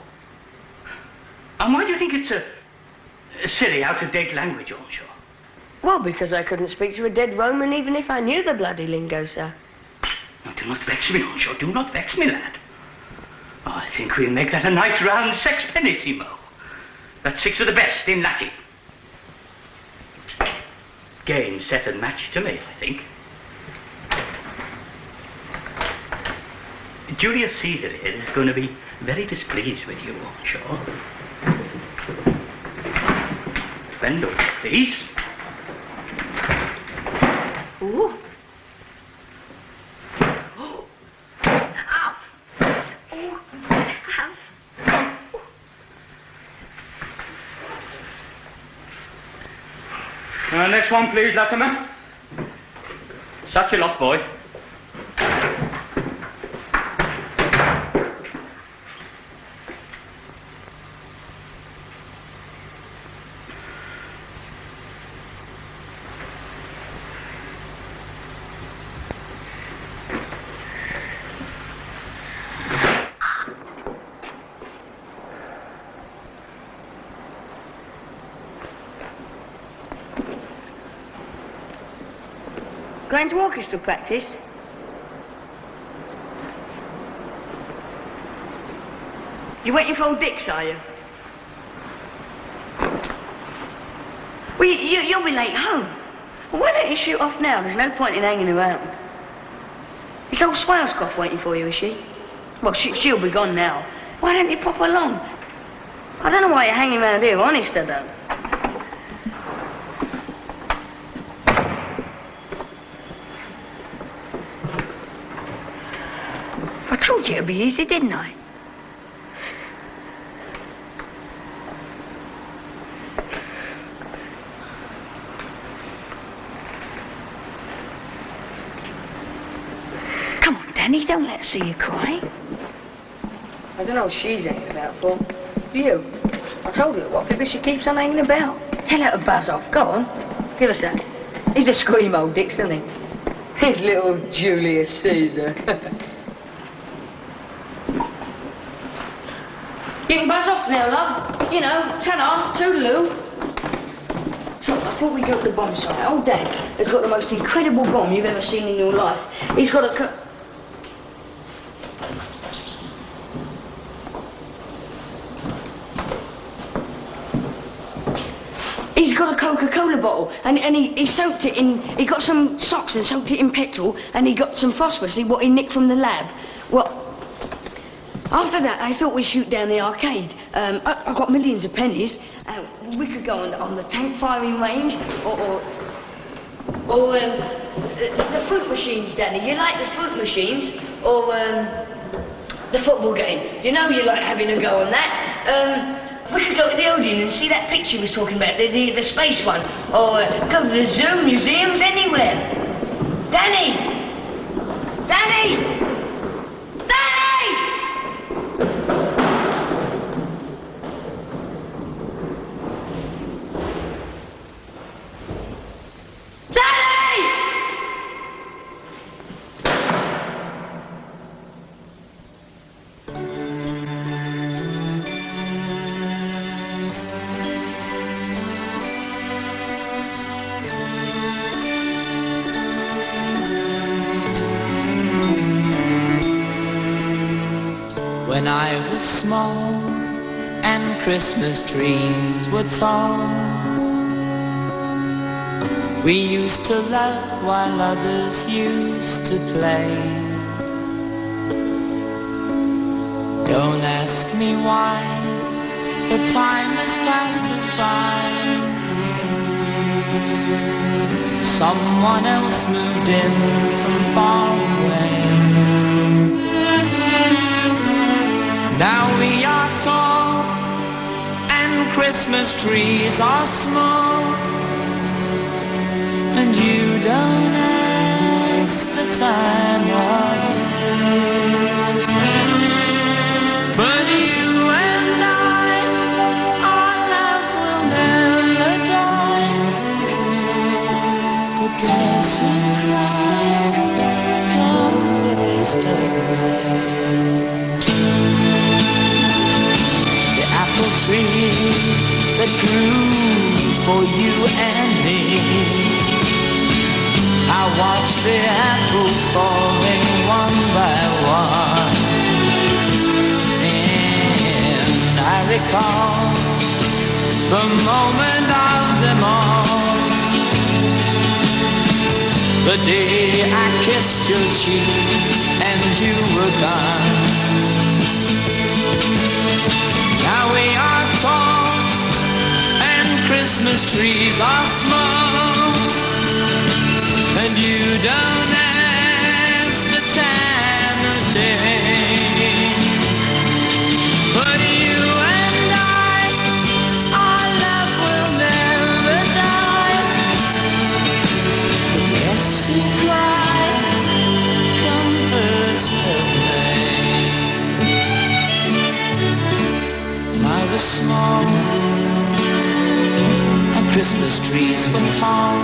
And why do you think it's a silly, out-of-date language, Ornshaw? Well, because I couldn't speak to a dead Roman even if I knew the bloody lingo, sir. Now, do not vex me, Ornshaw. Do not vex me, lad. Oh, I think we'll make that a nice round sexpennissimo. That's 6 of the best in Latin. Game, set and match to me, I think. Julius Caesar here is going to be very displeased with you, Ornshaw. Bend over, please. Ooh. Oh. Ow. Oh. Ow. Next one, please, Latimer. Satchel off, boy. Going to orchestra practice? You waiting for old Dix, are you? Well, you'll be late home. Well, why don't you shoot off now? There's no point in hanging around. Is old Swalescoff waiting for you, is she? Well, she'll be gone now. Why don't you pop along? I don't know why you're hanging around here, honest I don't. I told you it'd be easy, didn't I? Come on, Danny, don't let her see you cry. I don't know what she's hanging about for. Do you? I told her what but she keeps on hanging about. Tell her to buzz off. Go on. Give us that. He's a scream old Dix, isn't he? His little Julius Caesar. You can buzz off now, love. You know, ta-ra, toodaloo. So, I thought we'd go to the bomb site. Old Dad has got the most incredible bomb you've ever seen in your life. He's got a... He's got a Coca-Cola bottle, and he soaked it in, he got some socks and soaked it in petrol, and he got some phosphorus, what he nicked from the lab. Well, after that, I thought we'd shoot down the arcade. I got millions of pennies. We could go on the tank firing range, or the fruit machines, Danny. You like the fruit machines? Or the football game. You know you like having a go on that. We could go to the Odeon and see that picture we were talking about, the space one. Or go to the zoo, museums, anywhere. Danny! Danny! Danny! When I was small and Christmas trees were tall, we used to laugh while others used to play. Don't ask me why, the time has passed us by. Someone else moved in from far away. Now we are tall and Christmas trees are small, and you don't ask the time of day. But you and I, our love will never die. But guess who cried come yesterday? Apple tree that grew for you and me. I watched the apples falling one by one, and I recall the moment of them all, the day I kissed your cheek and you were gone. Now we are tall and Christmas trees are small, and you don't ask the time of day. But you and I, our love will never die. Yes, you cry, come first of May. I was small and Christmas trees were tall.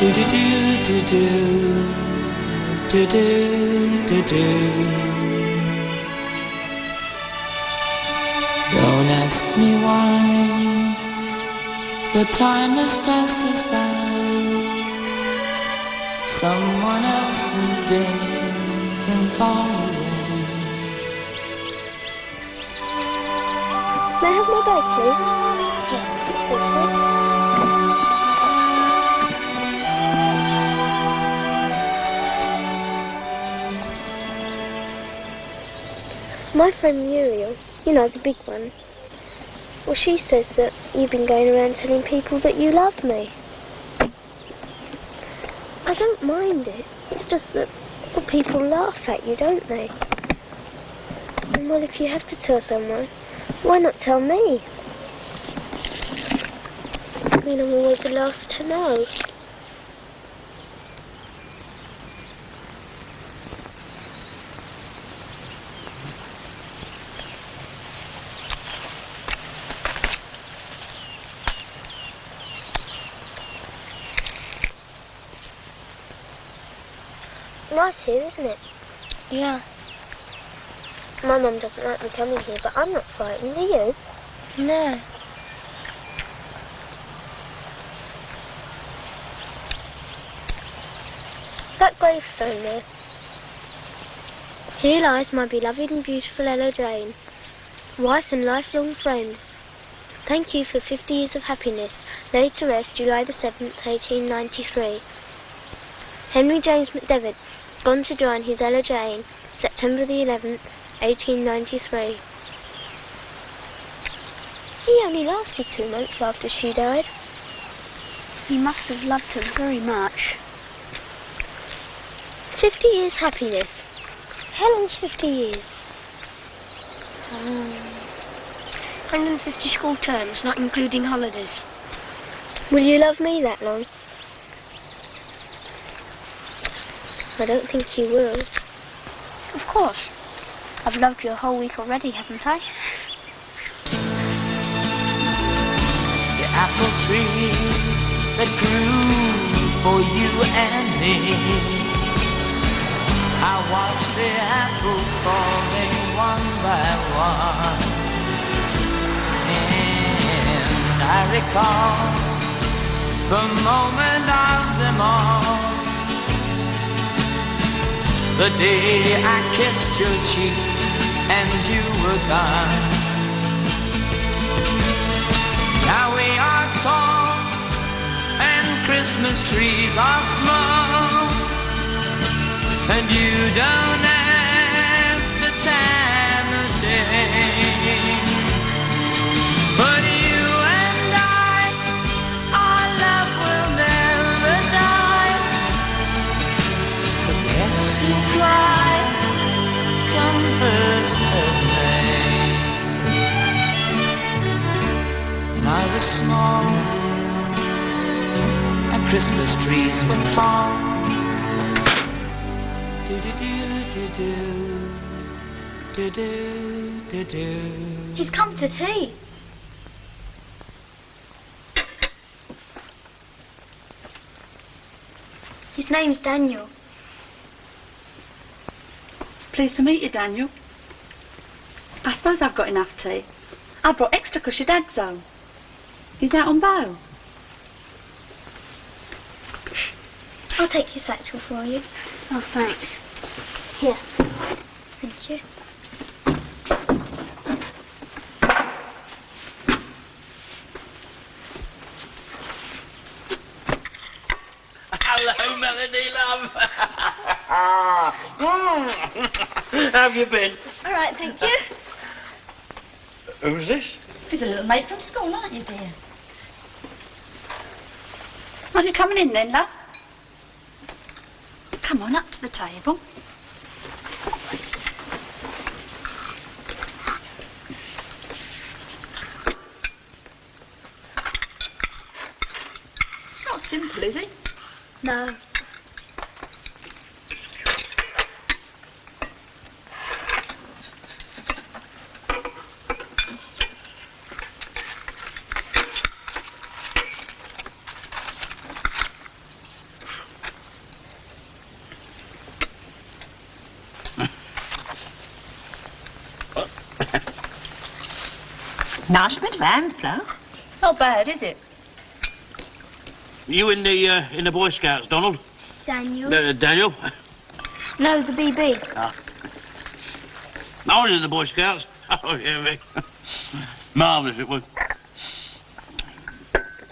Do-do-do-do-do, do-do-do-do. Don't ask me why, the time has passed us by. Someone else moved in from far away. May I have my bag, please? Yes, my friend Muriel, you know, the big one, well, she says that you've been going around telling people that you love me. I don't mind it. It's just that well, people laugh at you, don't they? And well, if you have to tell someone, why not tell me? I mean, I'm always the last to know. Nice here, isn't it? Yeah. My mum doesn't like me coming here, but I'm not frightened, are you? No. That gravestone there. Here lies my beloved and beautiful Ella Jane, wife and lifelong friend. Thank you for 50 years of happiness. Laid to rest July the 7th, 1893. Henry James McDevitt, gone to join his Ella Jane, September the 11th, 1893. He only lasted 2 months after she died. He must have loved her very much. 50 years happiness. Helen's 50 years. 150 school terms, not including holidays. Will you love me that long? I don't think you will. Of course. I've loved you a whole week already, haven't I? The apple tree that grew for you and me. I watched the apples falling one by one, and I recall the moment of them all, the day I kissed your cheek and you were gone. Now we are tall and Christmas trees are small, and you don't ask the time of day. But you and I, our love will never die. But yes, you fly, come first of May. And I was small, and Christmas trees would fall. He's come to tea. His name's Daniel. Pleased to meet you, Daniel. I suppose I've got enough tea. I brought extra because your dad's home. He's out on bail. I'll take your satchel for you. Oh, thanks. Here. Thank you. Hello, Melody, love. How have you been? All right, thank you. Who's this? He's a little mate from school, aren't you, dear? Are you coming in then, love? Come on, up to the table. It's not simple, is it? No. Nice bit of hand flow. Not bad, is it? You in the Boy Scouts, Donald? Daniel. Daniel? No, the BB. Ah. I was in the Boy Scouts. Oh, yeah, mate. Marvellous it was.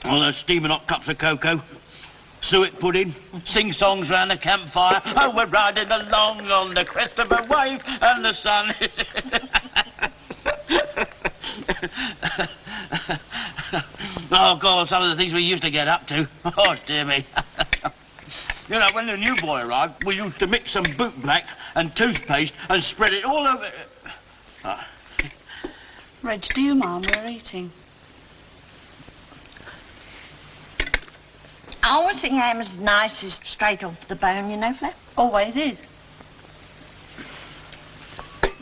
All those steaming hot cups of cocoa, suet pudding, sing songs round the campfire. Oh, we're riding along on the crest of a wave and the sun. Oh, God, some of the things we used to get up to. Oh, dear me. You know, when the new boy arrived, we used to mix some boot black and toothpaste and spread it all over. Oh. Reg, do you mind? We're eating. I always think ham is nicest straight off the bone, you know, Flo. Always is.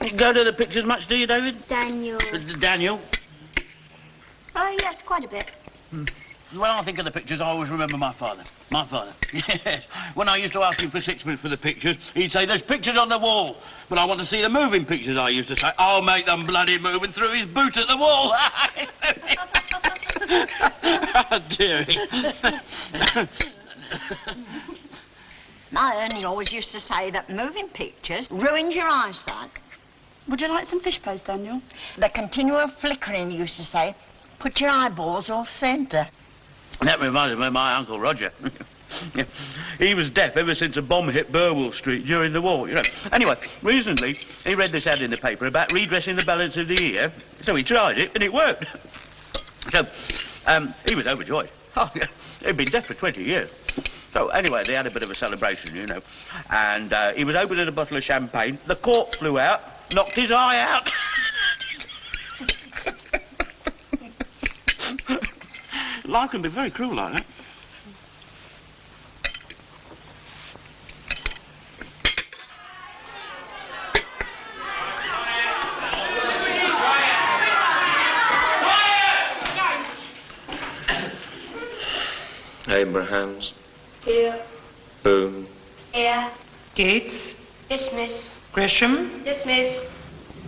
You go to the pictures much, do you, David? Daniel. Daniel? Oh, yes, quite a bit. When I think of the pictures, I always remember my father. My father. Yes. When I used to ask him for sixpence for the pictures, he'd say, "There's pictures on the wall, but I want to see the moving pictures," I used to say. "I'll make them bloody move," and threw his boot at the wall. Oh, dearie. My Ernie always used to say that moving pictures ruins your eyesight. Would you like some fish paste, Daniel? The continual flickering, he used to say, Put your eyeballs off centre. That reminds me of my Uncle Roger. He was deaf ever since a bomb hit Burwell Street during the war, you know. Anyway, recently, he read this ad in the paper about redressing the balance of the ear, so he tried it, and it worked. So, he was overjoyed. Oh, yeah. He'd been deaf for 20 years. So, anyway, they had a bit of a celebration, you know. And he was opening a bottle of champagne. The cork flew out, knocked his eye out. Life can be very cruel like that. Abrahams. Here. Boom. Here. Gates. Dismiss. Gresham. Dismiss.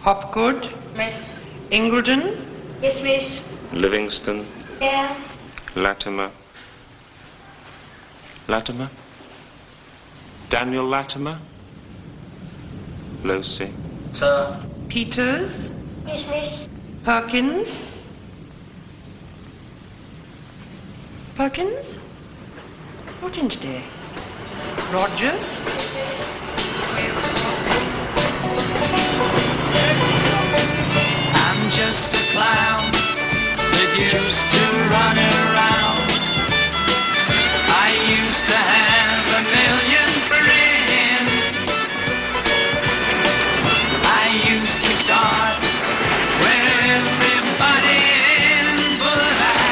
Hopgood. Miss. Ingleton. Dismiss. Livingston. Here. Latimer. Latimer? Daniel Latimer? Lucy. Sir. Peters. Dismiss. Perkins. Perkins? Not in today. Rogers. I'm just a clown that used to run around. I used to have 1,000,000 friends. I used to start where everybody ends, but I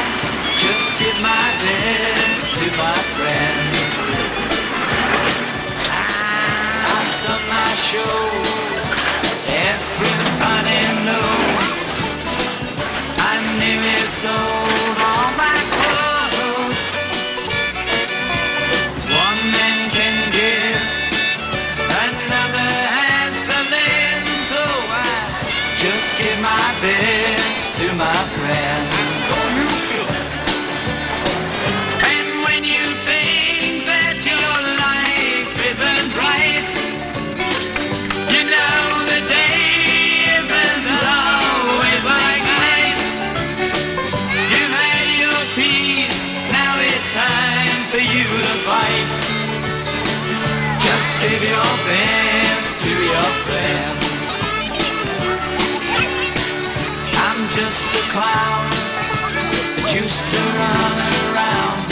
just did my best to my friends. I've done my show. Everybody knows I nearly sold all my clothes. One man can give, another has to lend, so I just give my best to my friends. And when you think that your life isn't right, you know the day isn't always like night. You've had your peace, now it's time for you to fight. Just give your best to your friends. I'm just a clown that used to run around.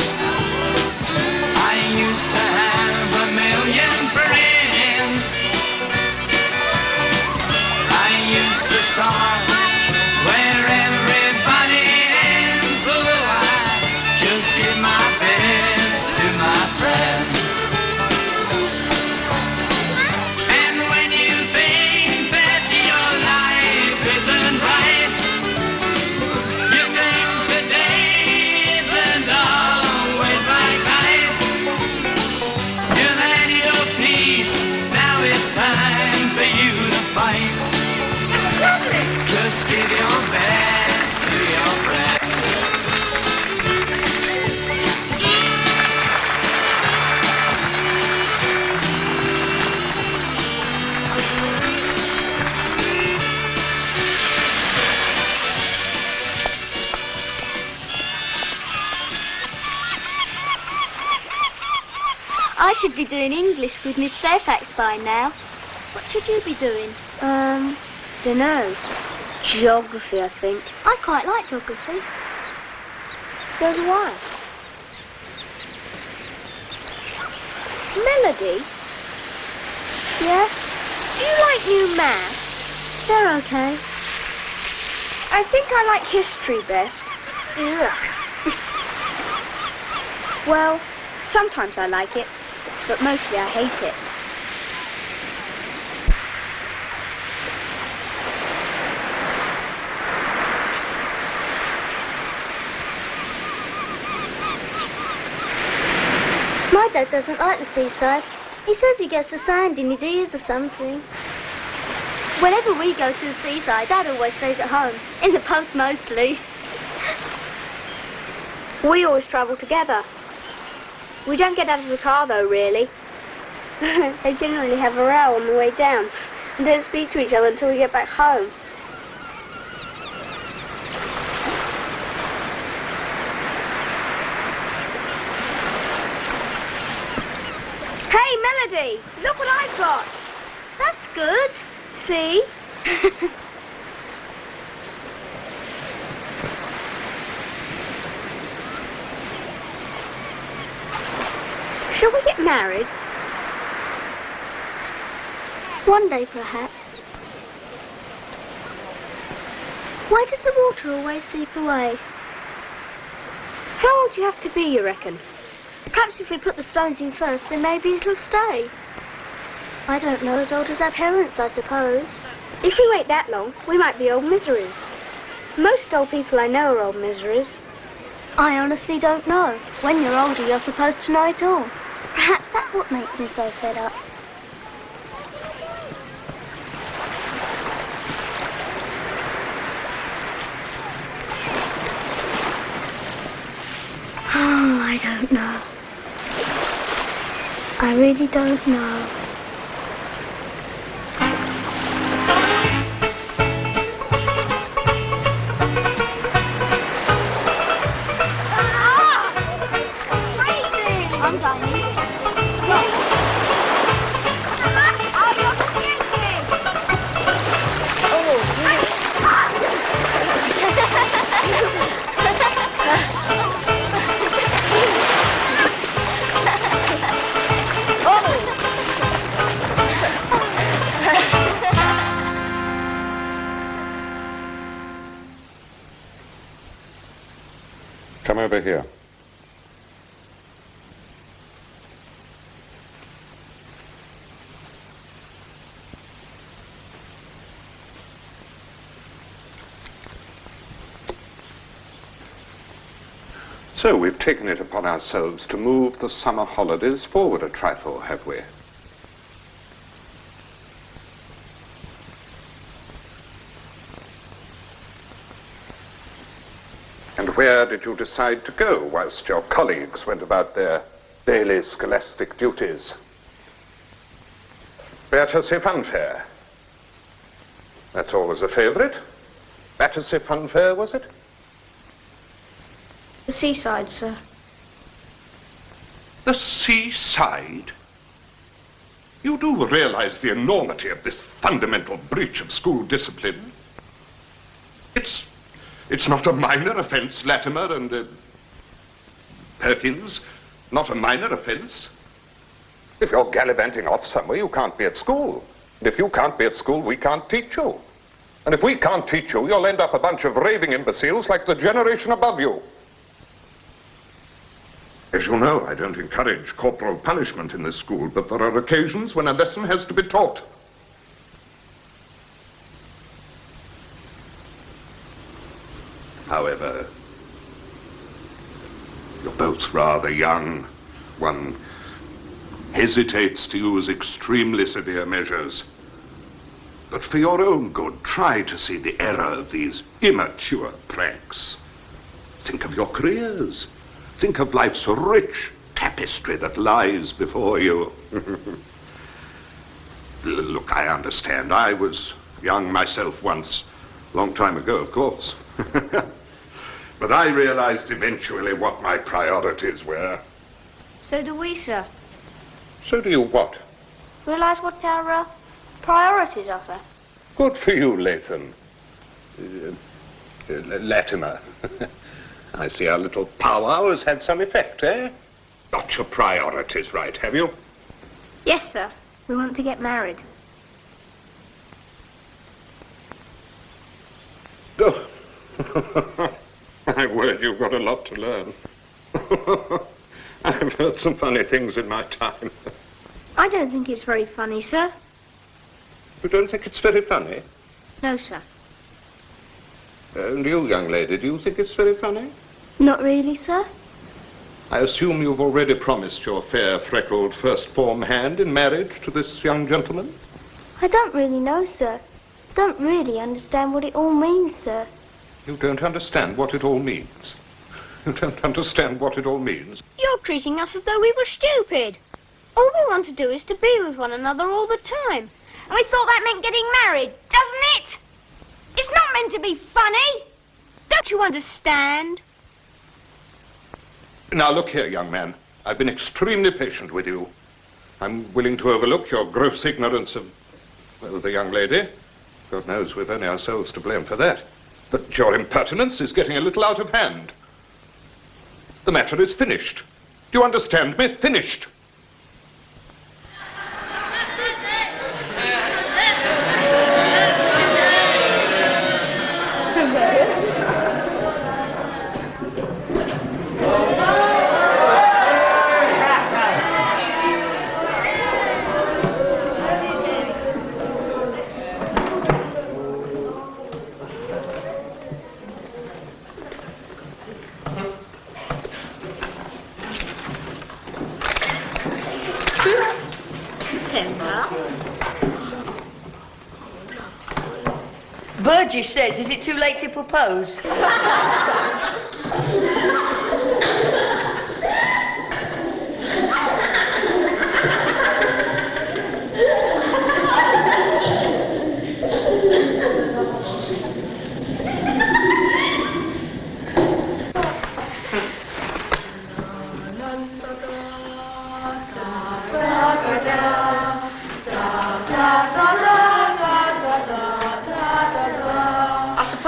I used to have 1,000,000 friends. I used to start where everybody ends, so I just give my best to my friends. And when you think that your life isn't right, you think the day isn't always like night. You've had your peace, now it's time for you to fight. Just give your best to your friends. I should be doing English with Miss Fairfax by now. What should you be doing? Dunno. Geography, I think. I quite like geography. So do I. Melody? Yeah? Do you like new maths? They're okay. I think I like history best. Well, sometimes I like it, but mostly I hate it. My dad doesn't like the seaside. He says he gets the sand in his ears or something. Whenever we go to the seaside, Dad always stays at home. In the post mostly. We always travel together. We don't get out of the car though, really. They generally have a row on the way down and don't speak to each other until we get back home. Daddy, look what I've got. That's good. See? Shall we get married? One day, perhaps. Why does the water always seep away? How old do you have to be, you reckon? Perhaps if we put the stones in first, then maybe it'll stay. I don't know, as old as our parents, I suppose. If we wait that long, we might be old miseries. Most old people I know are old miseries. I honestly don't know. When you're older, you're supposed to know it all. Perhaps that's what makes me so fed up. Oh, I don't know. I really don't know. Come over here. So we've taken it upon ourselves to move the summer holidays forward a trifle, have we? And where did you decide to go whilst your colleagues went about their daily scholastic duties? Battersea Funfair. That's always a favourite. Battersea Funfair, was it? The seaside, sir. The seaside? You do realise the enormity of this fundamental breach of school discipline? It's not a minor offence, Latimer and Perkins. Not a minor offence. If you're gallivanting off somewhere, you can't be at school. And if you can't be at school, we can't teach you. And if we can't teach you, you'll end up a bunch of raving imbeciles like the generation above you. As you know, I don't encourage corporal punishment in this school, but there are occasions when a lesson has to be taught. However, you're both rather young. One hesitates to use extremely severe measures. But for your own good, try to see the error of these immature pranks. Think of your careers. Think of life's rich tapestry that lies before you. Look, I understand. I was young myself once. A long time ago, of course. But I realized eventually what my priorities were. So do we, sir. So do you what? Realise what our priorities are, sir. Good for you, Latham. Latimer. I see our little powwow has had some effect, eh? Got your priorities right, have you? Yes, sir. We want to get married. Oh. My word, you've got a lot to learn. I've heard some funny things in my time. I don't think it's very funny, sir. You don't think it's very funny? No, sir. And you, young lady, do you think it's very funny? Not really, sir. I assume you've already promised your fair, freckled first-form hand in marriage to this young gentleman? I don't really know, sir. Don't really understand what it all means, sir. You don't understand what it all means? You don't understand what it all means? You're treating us as though we were stupid. All we want to do is to be with one another all the time. And we thought that meant getting married, doesn't it? It's not meant to be funny. Don't you understand? Now, look here, young man. I've been extremely patient with you. I'm willing to overlook your gross ignorance of, well, the young lady. God knows we've only ourselves to blame for that. But your impertinence is getting a little out of hand. The matter is finished. Do you understand me? Finished. Burgess says, is it too late to propose?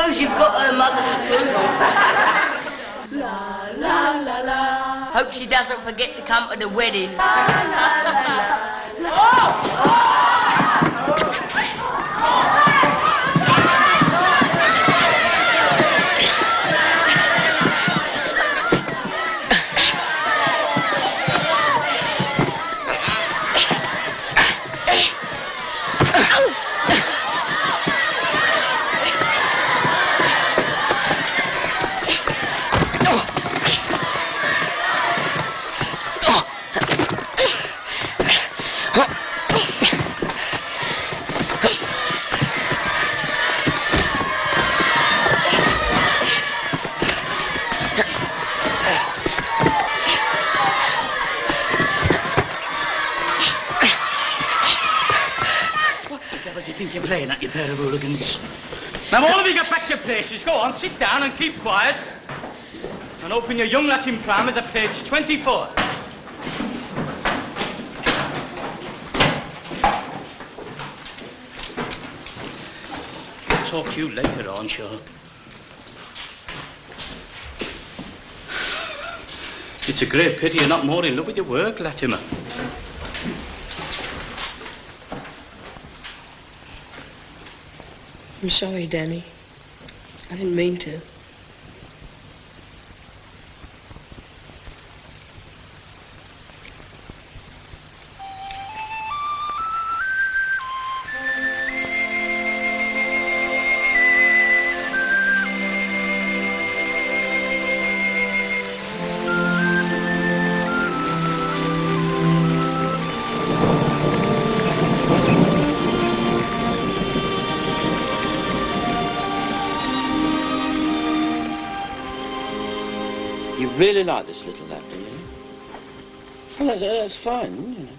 You've got her mother's approval. La, la, la, la. Hope she doesn't forget to come to the wedding. La, la, la, la. Playing at you pair of hooligans. Now all of you get back to your places. Go on, sit down and keep quiet. And open your young Latin primers at page 24. I'll talk to you later, Ornshaw. It's a great pity you're not more in love with your work, Latimer. I'm sorry, Danny. I didn't mean to. You really like this little lad, do you? Well, that's fine, you know.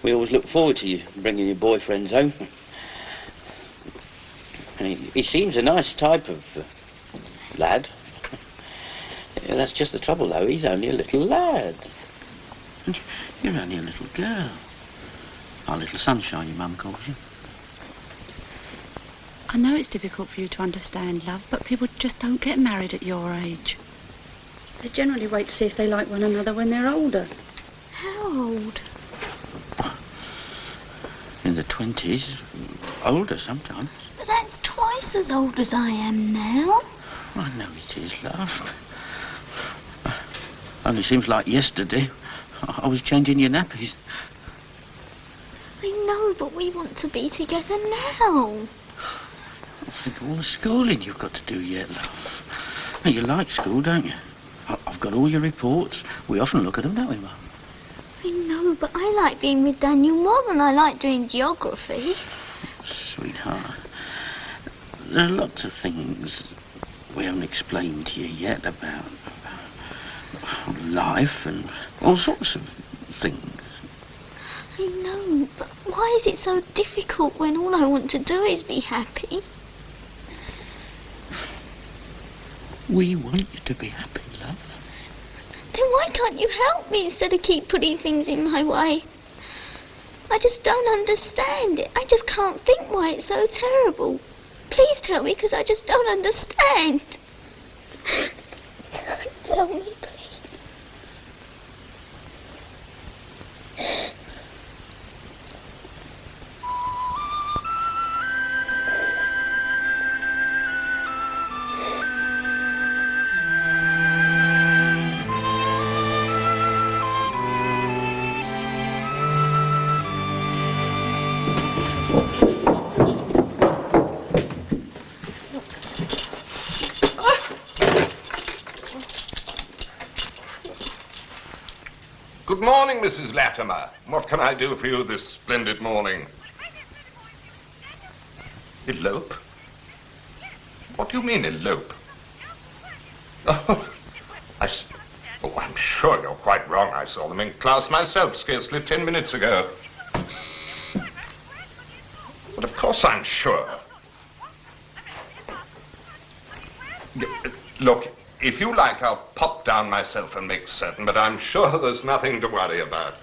We always look forward to you bringing your boyfriends home. And he seems a nice type of lad. Yeah, that's just the trouble, though. He's only a little lad. And you're only a little girl. Our little sunshine, your mum calls you. I know it's difficult for you to understand, love, but people just don't get married at your age. They generally wait to see if they like one another when they're older. How old? In the 20s. Older sometimes. But that's twice as old as I am now. I know it is, love. Only seems like yesterday I was changing your nappies. I know, but we want to be together now. Think of all the schooling you've got to do yet, love. Now, you like school, don't you? I've got all your reports. We often look at them, don't we, Mum? I know, but I like being with Daniel more than I like doing geography. Sweetheart, there are lots of things we haven't explained to you yet about life and all sorts of things. I know, but why is it so difficult when all I want to do is be happy? We want you to be happy, love. Then why can't you help me instead of keep putting things in my way? I just don't understand it. I just can't think why it's so terrible. Please tell me, because I just don't understand. Tell me, please. Good morning, Mrs. Latimer. What can I do for you this splendid morning? Elope? What do you mean, elope? Oh, I'm sure you're quite wrong. I saw them in class myself scarcely 10 minutes ago. But of course I'm sure. Look, if you like, I'll pop down myself and make certain, but I'm sure there's nothing to worry about.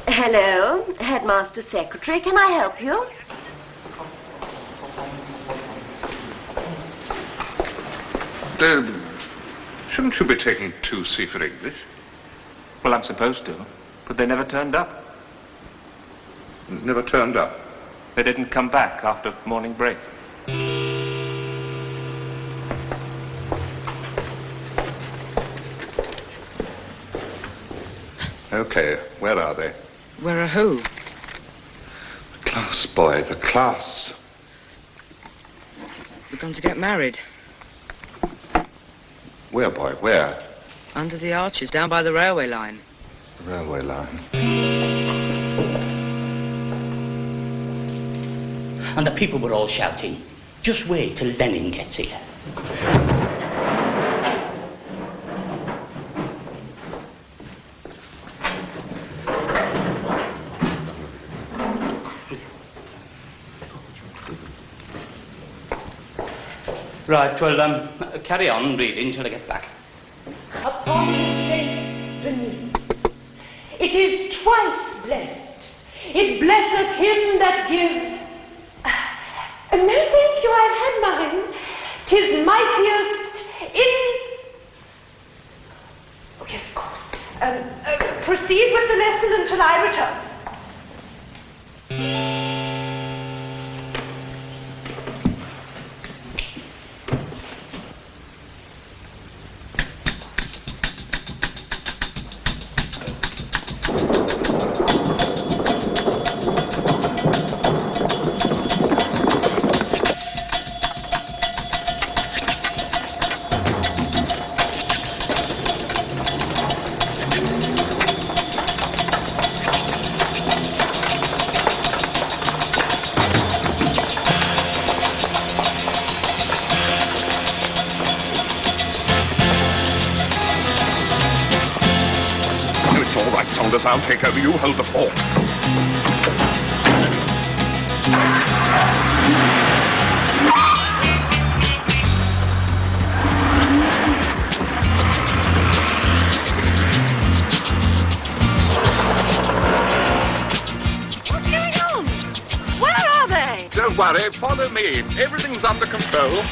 Hello, Headmaster Secretary. Can I help you? Shouldn't you be taking 2C for English? Well, I'm supposed to, but they never turned up. Never turned up? They didn't come back after morning break. Okay, where are they? Where are who? The class, boy, the class. We're going to get married. Where, boy, where? Under the arches, down by the railway line. The railway line. And the people were all shouting, just wait till Lenin gets here. Right, well, carry on reading till I get back. Upon Saint Denis, it is twice blessed. It blesseth him that gives. No, thank you, I've had mine. 'Tis mightiest in. Oh, yes, of course. Proceed with the lesson until I return. I'll take over. You hold the fort. What's going on? Where are they? Don't worry. Follow me. Everything's under control.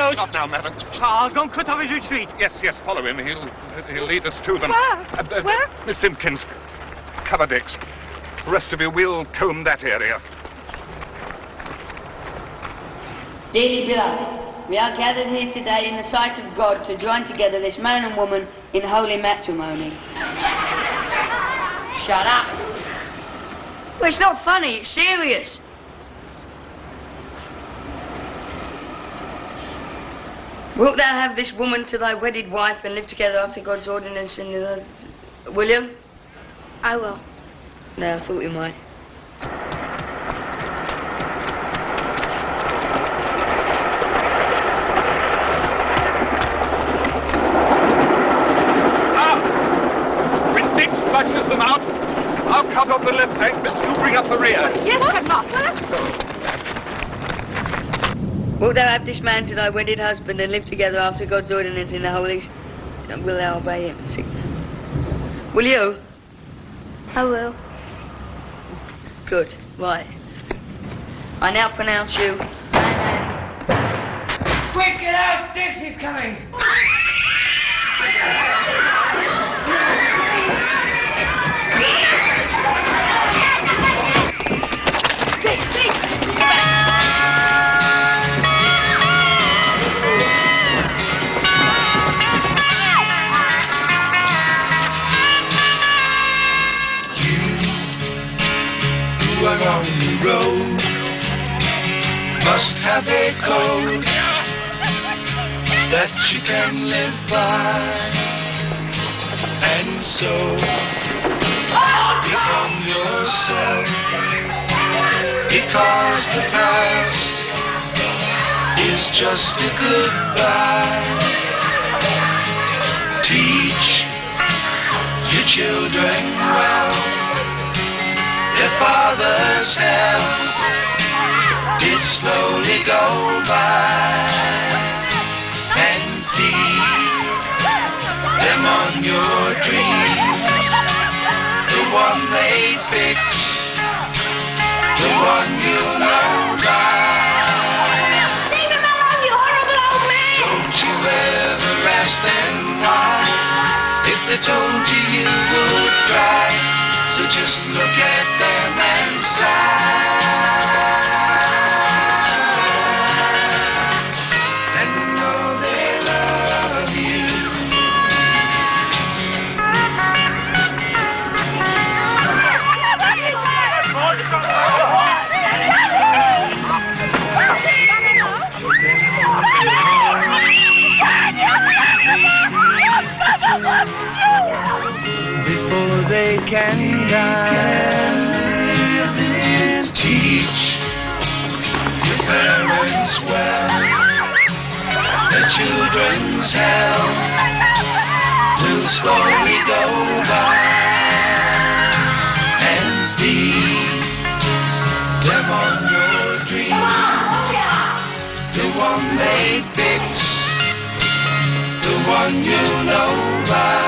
goes. Not now, madam. Charles, go and cut off his retreat. Yes, follow him. He'll lead us to them. Where? Where? Miss Simpkins, cover decks. The rest of you will comb that area. Dearly beloved, we are gathered here today in the sight of God to join together this man and woman in holy matrimony. Shut up. Well, it's not funny, it's serious. Wilt thou have this woman to thy wedded wife and live together after God's ordinance in the earth? William? I will. No, I thought you might. When Dick splashes them out, I'll cut off the left bank, Miss, you bring up the rear. Yes, Headmaster. Wilt thou have this man to thy wedded husband and live together after God's ordinance in the holies? And will thou obey him? Will you? I will. Good. Right. I now pronounce you... Quick, get out! Dixie's coming! On the road must have a code that you can live by, and so become yourself, because the past is just a goodbye. Teach your children well. Their father's help did slowly go by, and feed them on your dream, the one they fix, the one you know by. Leave him alone, you horrible old man! Don't you ever ask them why, if they told you you would cry. So just look at them and sigh, and know they love you. Before they can die, teach your parents well, their children's hell will slowly go by, and feed them on your dream, the one they fix, the one you know by.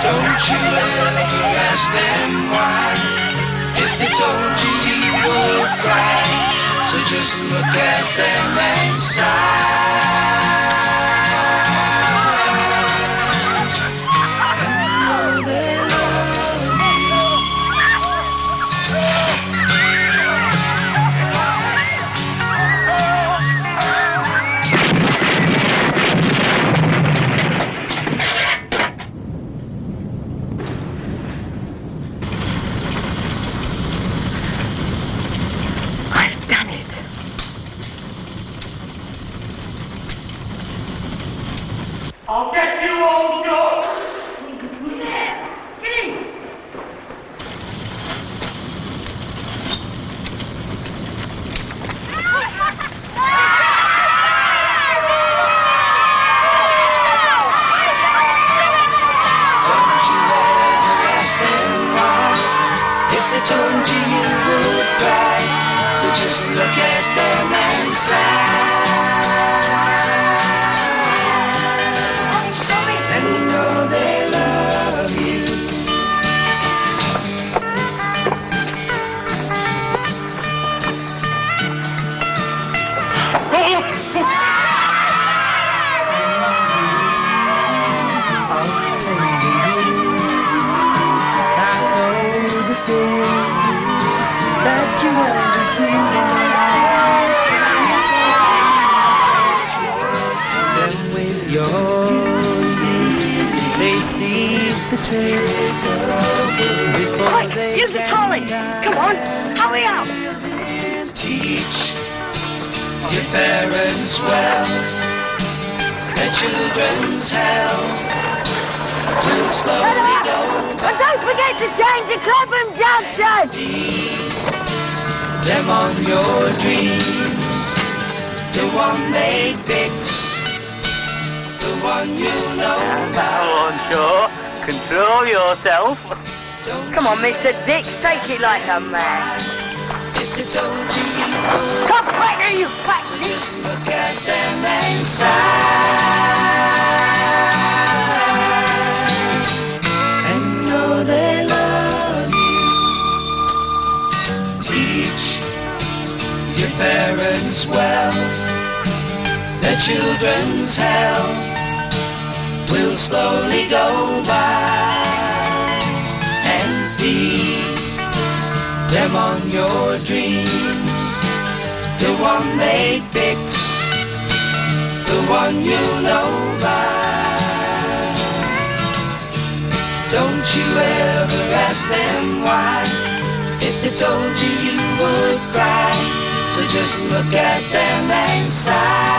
Don't you ever ask them why, if they told you you would cry. So just look at them and sigh, and know they love Teach your parents well. Their children's hell will slowly go. And don't forget to change the Clapham Junction! Them on your dream, the one they fix, the one you know. Now, Ornshaw, control yourself. Come on, Mr. Dick, take it like a man. Come back here, you fat Just look at them and sigh, and know they love you. Teach your parents well. Their children's hell will slowly go by, and feed them on your dream, the one they fix, the one you know by. Don't you ever ask them why. If they told you, you would cry. So just look at them and sigh.